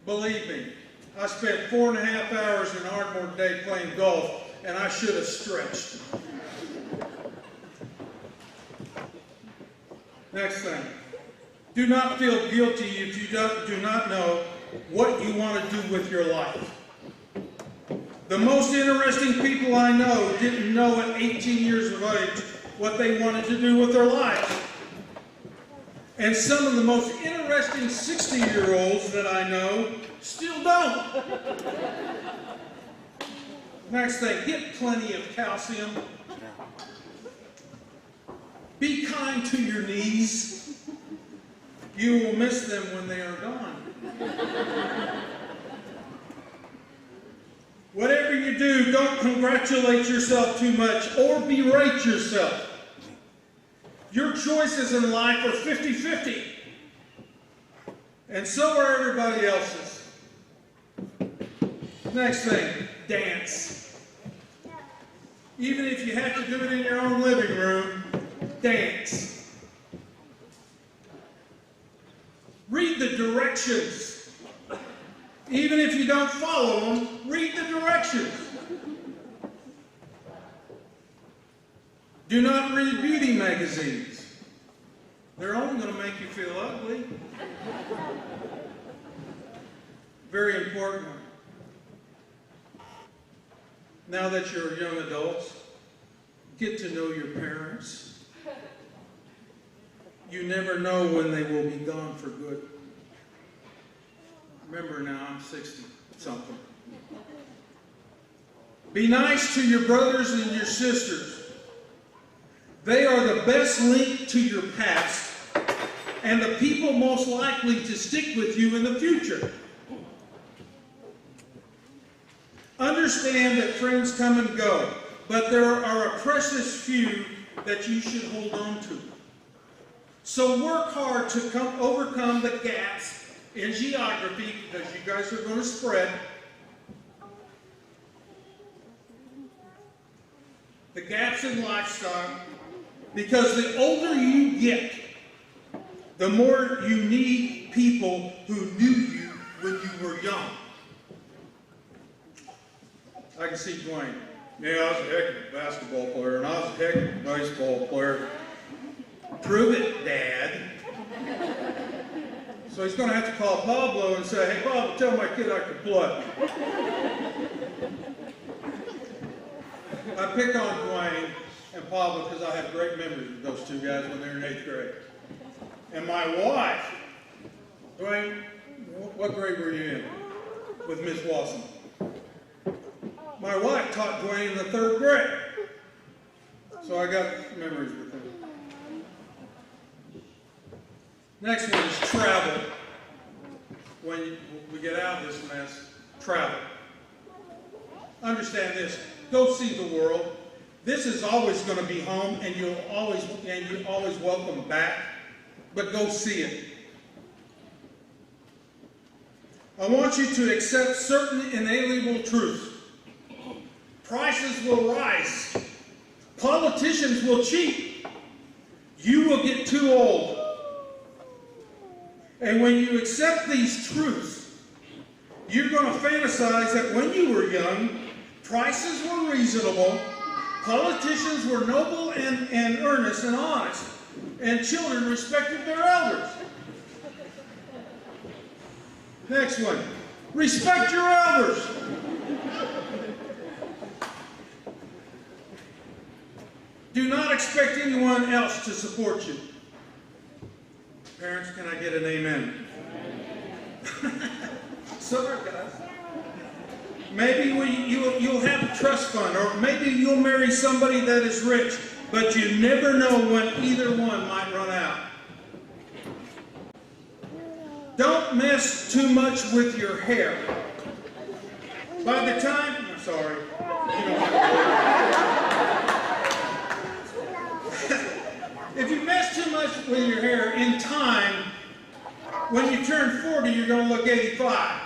Believe me, I spent 4.5 hours in Ardmore today playing golf, and I should have stretched. Next thing, do not feel guilty if you do not know what you want to do with your life. The most interesting people I know didn't know at 18 years of age what they wanted to do with their lives. And some of the most interesting 60-year-olds that I know still don't. Next thing, get plenty of calcium. Be kind to your knees. You will miss them when they are gone. Whatever you do, don't congratulate yourself too much or berate yourself. Your choices in life are 50-50. And so are everybody else's. Next thing, dance. Even if you have to do it in your own living room, dance. Read the directions. Even if you don't follow them, read the directions. Do not read beauty magazines. They're only going to make you feel ugly. Very important one. Now that you're young adults, get to know your parents. You never know when they will be gone for good. Remember now, I'm 60-something. Be nice to your brothers and your sisters. They are the best link to your past and the people most likely to stick with you in the future. Understand that friends come and go, but there are a precious few that you should hold on to. So work hard to overcome the gaps in geography, because you guys are going to spread. The gaps in lifestyle, because the older you get, the more you need people who knew you when you were young. I can see Dwayne. Yeah, I was a heck of a basketball player, and I was a heck of a baseball player. Prove it, Dad. So he's going to have to call Pablo and say, hey, Pablo, tell my kid I can play. I pick on Dwayne and Pablo because I have great memories of those two guys when they were in 8th grade. And my wife, Dwayne, what grade were you in with Miss Watson? My wife taught Dwayne in the 3rd grade. So I got memories with him. Next one is travel. When we get out of this mess, travel. Understand this. Go see the world. This is always going to be home, and you're always welcome back. But go see it. I want you to accept certain inalienable truths. Prices will rise. Politicians will cheat. You will get too old. And when you accept these truths, you're going to fantasize that when you were young, prices were reasonable, politicians were noble and earnest and honest, and children respected their elders. Next one. Respect your elders. Do not expect anyone else to support you. Parents, can I get an amen? Sorry, guys. Maybe you'll have a trust fund, or maybe you'll marry somebody that is rich, but you never know when either one might run out. Don't mess too much with your hair. By the time, I'm sorry, you don't have to. If you mess too much with your hair, in time, when you turn 40, you're going to look 85.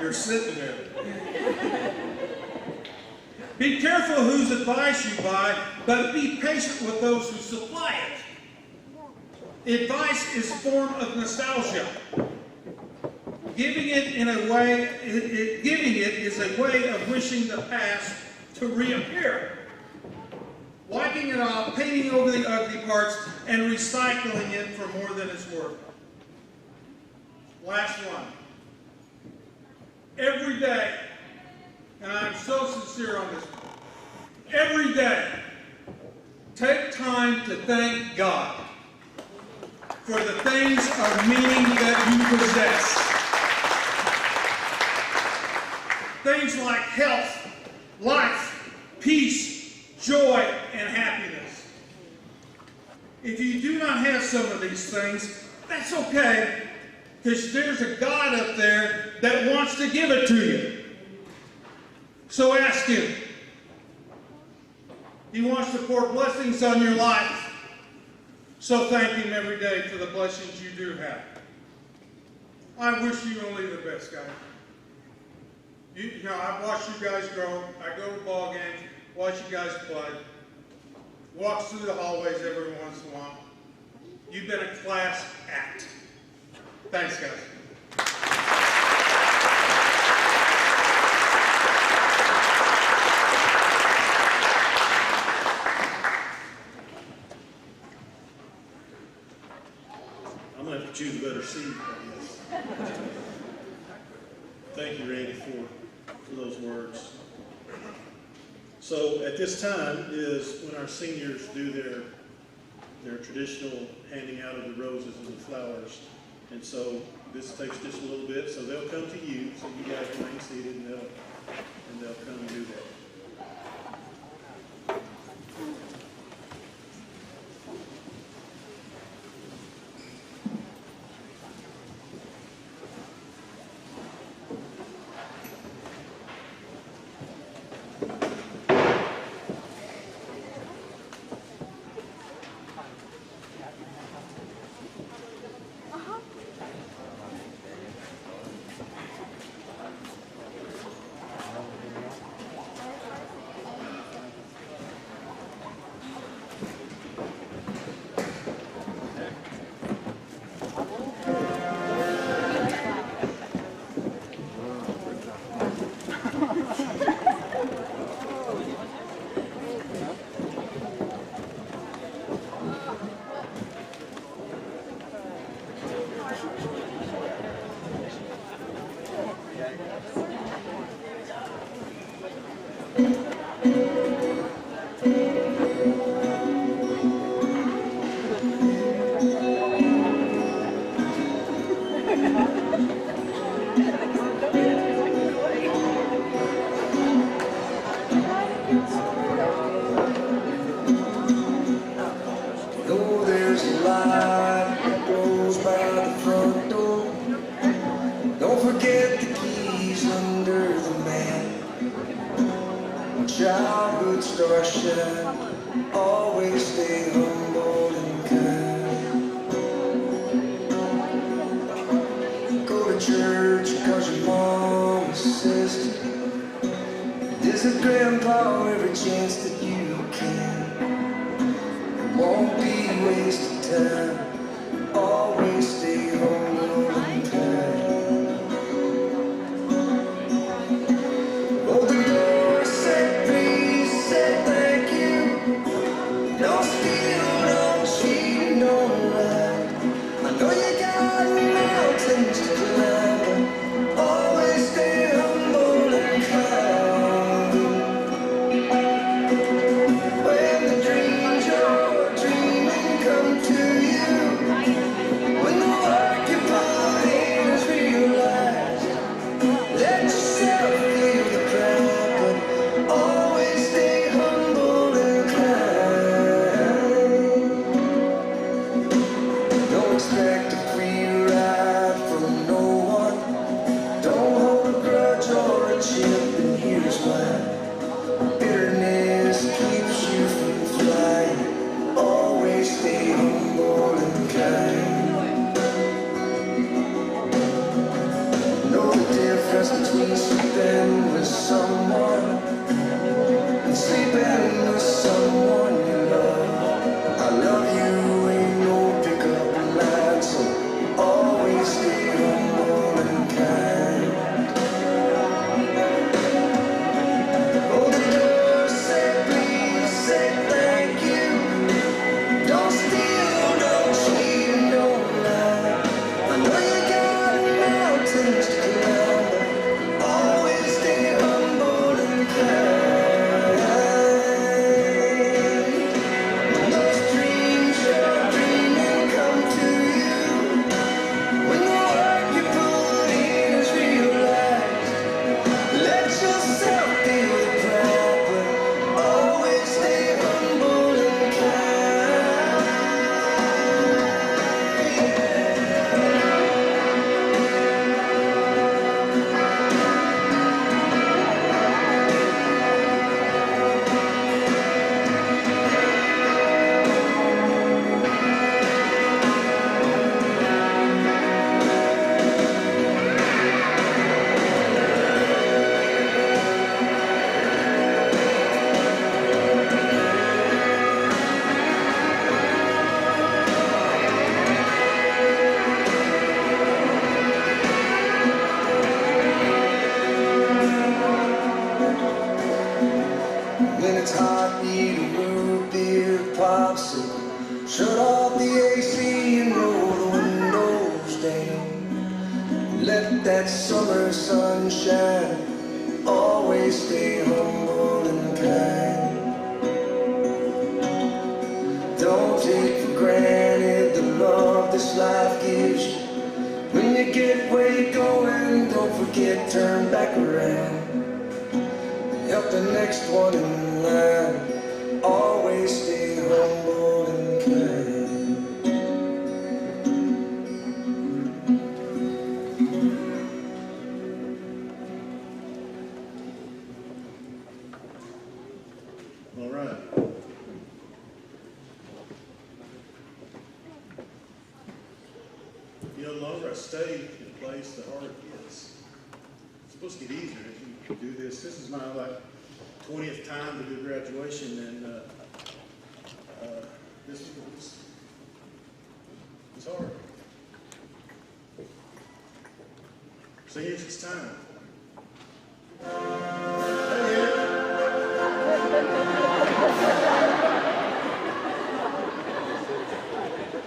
You're sitting there. Be careful whose advice you buy, but be patient with those who supply it. Advice is a form of nostalgia. Giving it is a way of wishing the past to reappear. Wiping it off, painting over the ugly parts, and recycling it for more than it's worth. Last one. Every day, and I'm so sincere on this, every day, take time to thank God for the things of meaning that you possess. Things like health, life, peace, joy, and happiness. If you do not have some of these things, that's okay, because there's a God up there that wants to give it to you. So ask Him. He wants to pour blessings on your life. So thank Him every day for the blessings you do have. I wish you only the best, guys. You know, I've watched you guys grow. I go to ball games, watch you guys play, walk through the hallways every once in a while. You've been a class act. Thanks, guys. I'm going to have to choose a better seat, I guess. Thank you, Randy, for those words. So at this time is when our seniors do their traditional handing out of the roses and the flowers. And so this takes just a little bit. So they'll come to you, so you guys remain seated, and they'll come and do that. Though there's a light that goes by the front door, don't forget the keys under the mat. Childhood star shine, always stay humble and kind. Go to church cause your mom insisted. Visit grandpa every chance that you can. Won't be wasted time. Always stay humble and kind. Oh, the Lord said please, said thank you. Don't steal, don't cheat, don't When it's hot, eat a root beer popsicle. Shut off the AC and roll the windows down. Let that summer sun shine. Always stay humble and kind. Don't take for granted the love this life gives you. When you get where you're going, don't forget, turn back around. Help the next one in line. Always stay humble and kind. All right. You know, the longer I stay in a place, the harder it gets. It's supposed to get easier as you do this. This is my 20th time to do graduation, and this was hard. Seniors, it's time.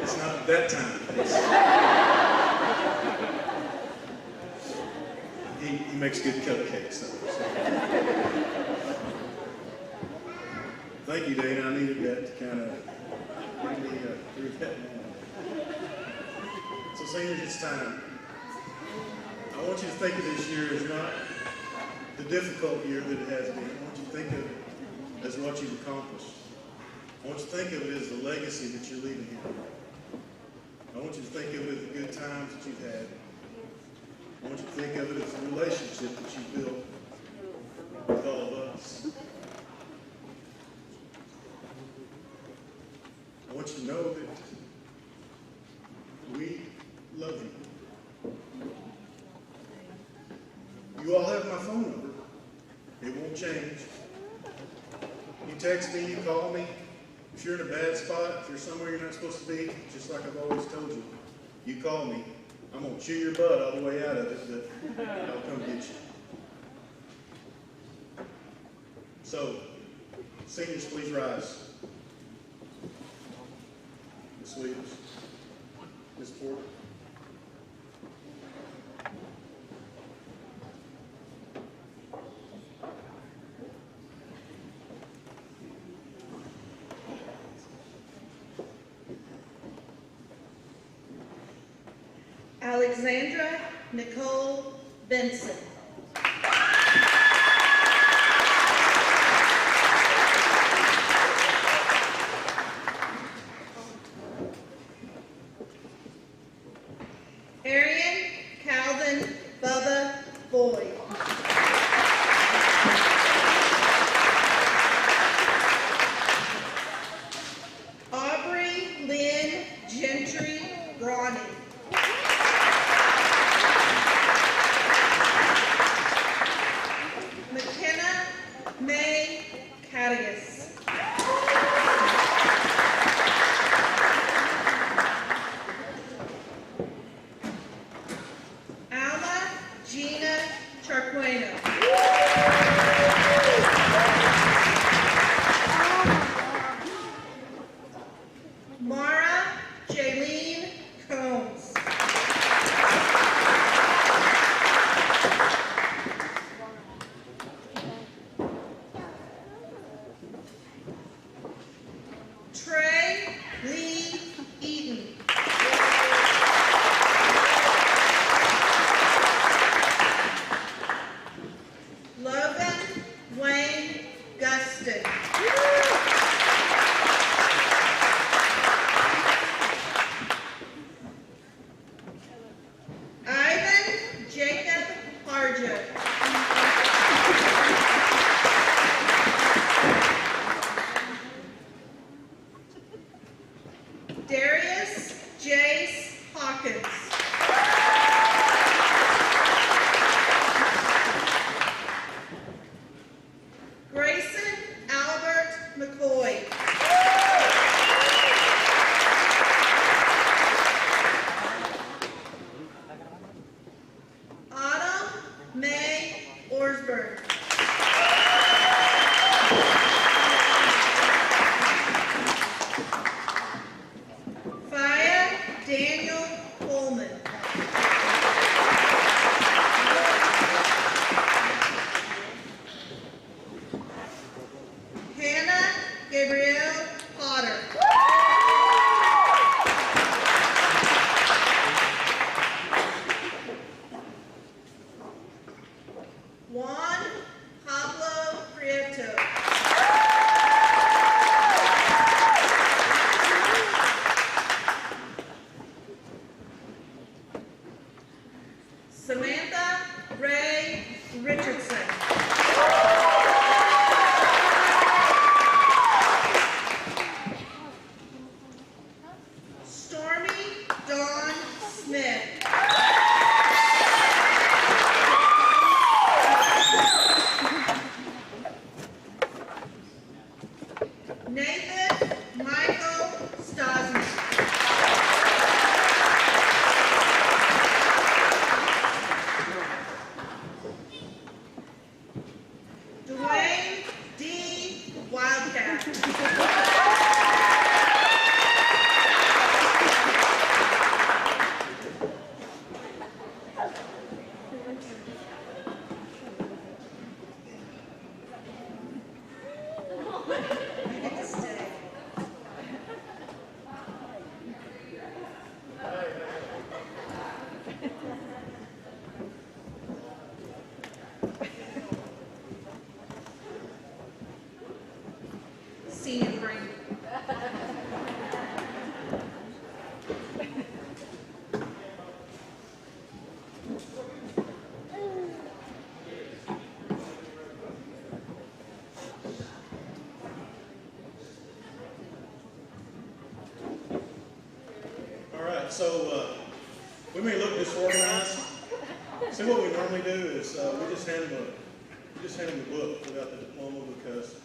It's not that time. He makes good cupcakes, though. So. Thank you, Dana. I needed that to kind of get me through that moment. So, seniors, it's time. I want you to think of this year as not the difficult year that it has been. I want you to think of it as what you've accomplished. I want you to think of it as the legacy that you're leaving here. I want you to think of it as the good times that you've had. I want you to think of it as the relationship that you built with all of us. I want you to know that we love you. You all have my phone number. It won't change. You text me, you call me. If you're in a bad spot, if you're somewhere you're not supposed to be, just like I've always told you, you call me. I'm going to chew your butt all the way out of it, but I'll come get you. So, seniors, please rise. Ms. Williams, Ms. Porter. Alexandra Nicole Benson. Arian Calvin Bubba Boyd. Aubrey Lynn Gentry Ronnie. McKenna May Cadigas. Alma Gina Charqueno. Mara Jaylene Combs. Gabrielle Potter. Juan Pablo Prieto. Samantha Ray Richardson. Stormy Dawn Smith. Nathan Michael Stasny. Dwayne D. Wildcat. Senior brain. All right, so we may look disorganized. See, what we normally do is we just hand them the book without the diploma because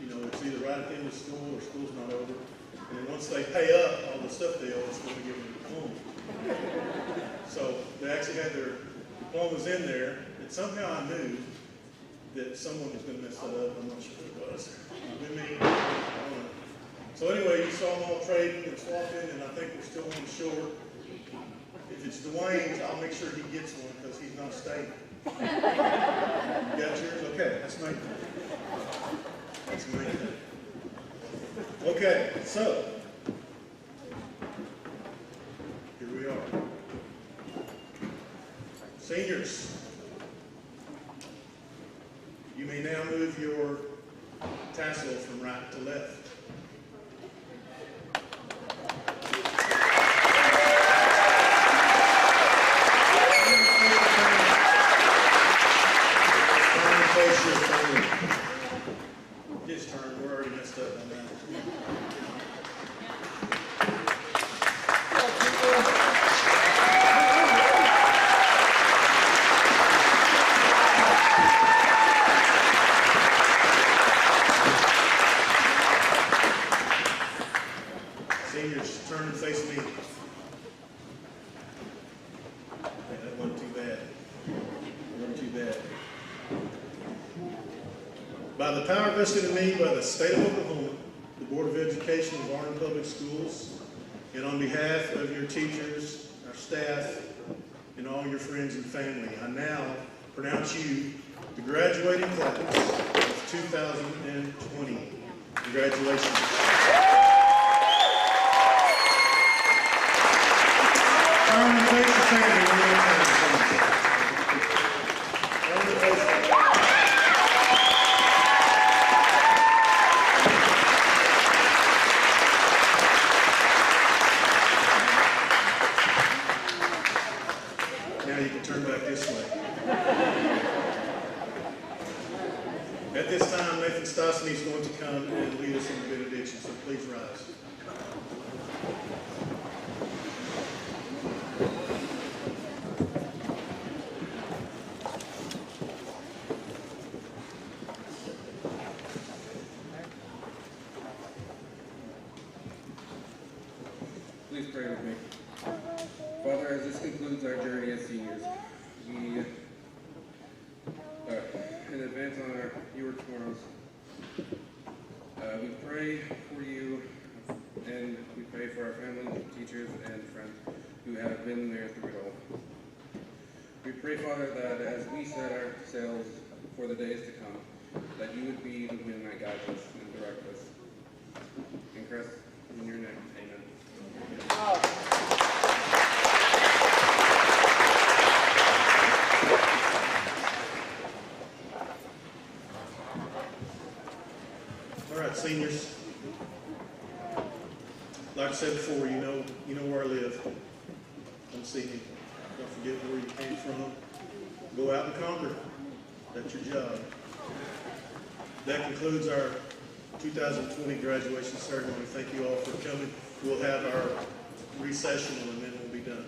you know, it's either right at the end of school or school's not over. And then once they pay up all the stuff they owe, it's going to give them a diploma. So they actually had their diplomas in there, and somehow I knew that someone was going to mess that up. I'm not sure who it was. Maybe me. I don't know. So anyway, you saw them all trading and swapping, and I think we're still one short. If it's Dwayne's, I'll make sure he gets one because he's not staying. You got yours? Okay, that's my thing. That's my thing. Okay, so here we are. Seniors, you may now move your tassel from right to left. His turn. We're already messed up on that. Seniors, turn and face me. Okay, that wasn't too bad. Wasn't too bad. By the power vested in me by the state of Oklahoma, the Board of Education of Varnum Public Schools, and on behalf of your teachers, our staff, and all your friends and family, I now pronounce you the graduating class of 2020. Congratulations. Turn and face the family one more time. Turn and face the family. Now you can turn back this way. At this time, Nathan Stasny is going to come and lead us in the benediction, so please rise. Please pray with me. Father, as this concludes our journey as seniors, we, in advance on your tomorrows, we pray for you, and we pray for our families, teachers, and friends who have been there through it all. We pray, Father, that as we set ourselves for the days to come, that you would be the wind that guides us and directs start this. In Christ, in your name, amen. All right, seniors. Like I said before, you know where I live. Come see me. Don't forget where you came from. Go out and conquer. That's your job. That concludes our 2020 graduation ceremony. Thank you all for coming. We'll have our recessional and then we'll be done.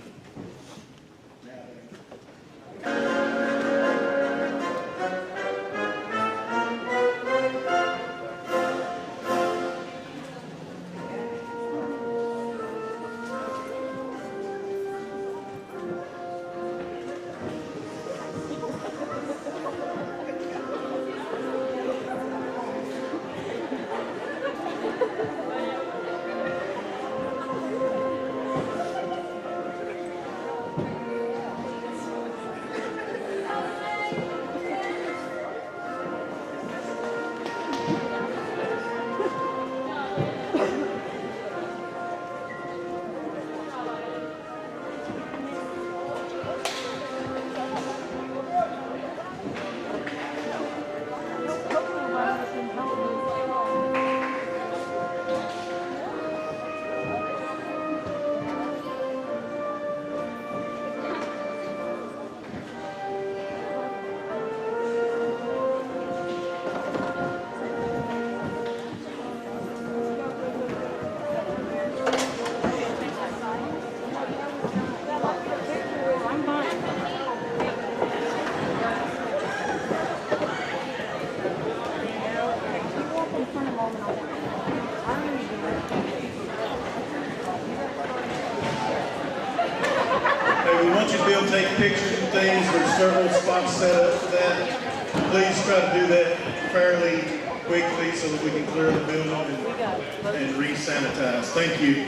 We want you to be able to take pictures and things. There's several spots set up for that. Please try to do that fairly quickly so that we can clear the building and re-sanitize. Thank you.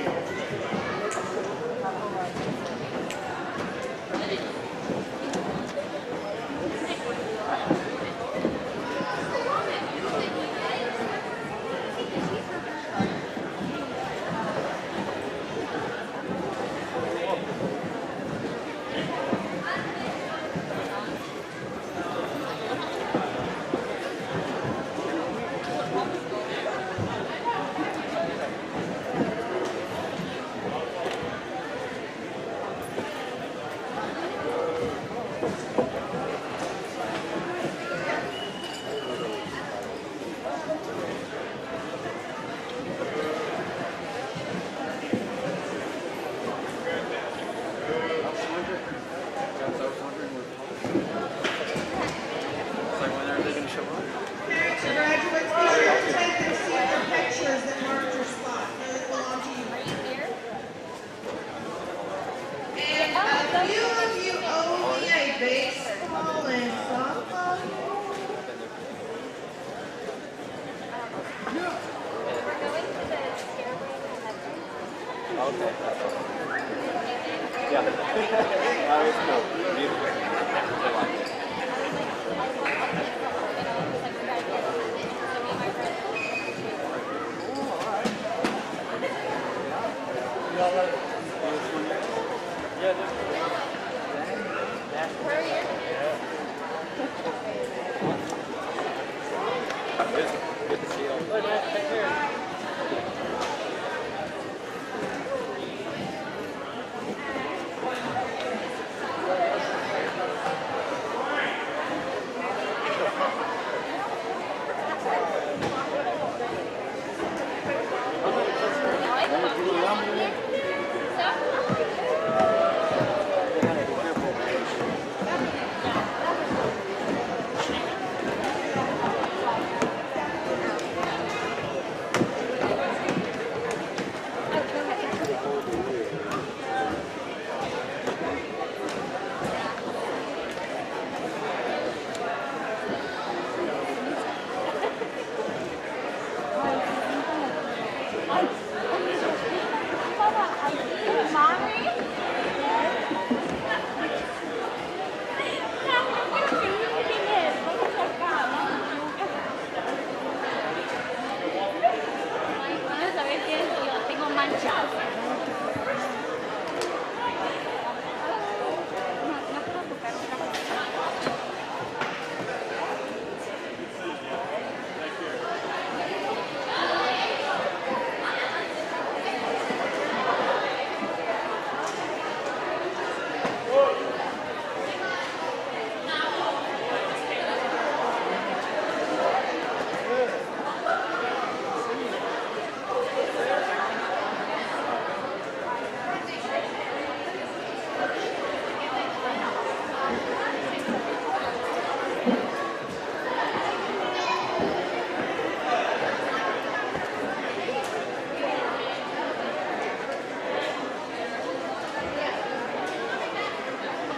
Parents and graduates, be sure to take and see your pictures that mark your spot. Those belong to you. And a few of you owe me a baseball and softball. Okay. Yeah. That was cool. Beautiful. I like it. Where are you?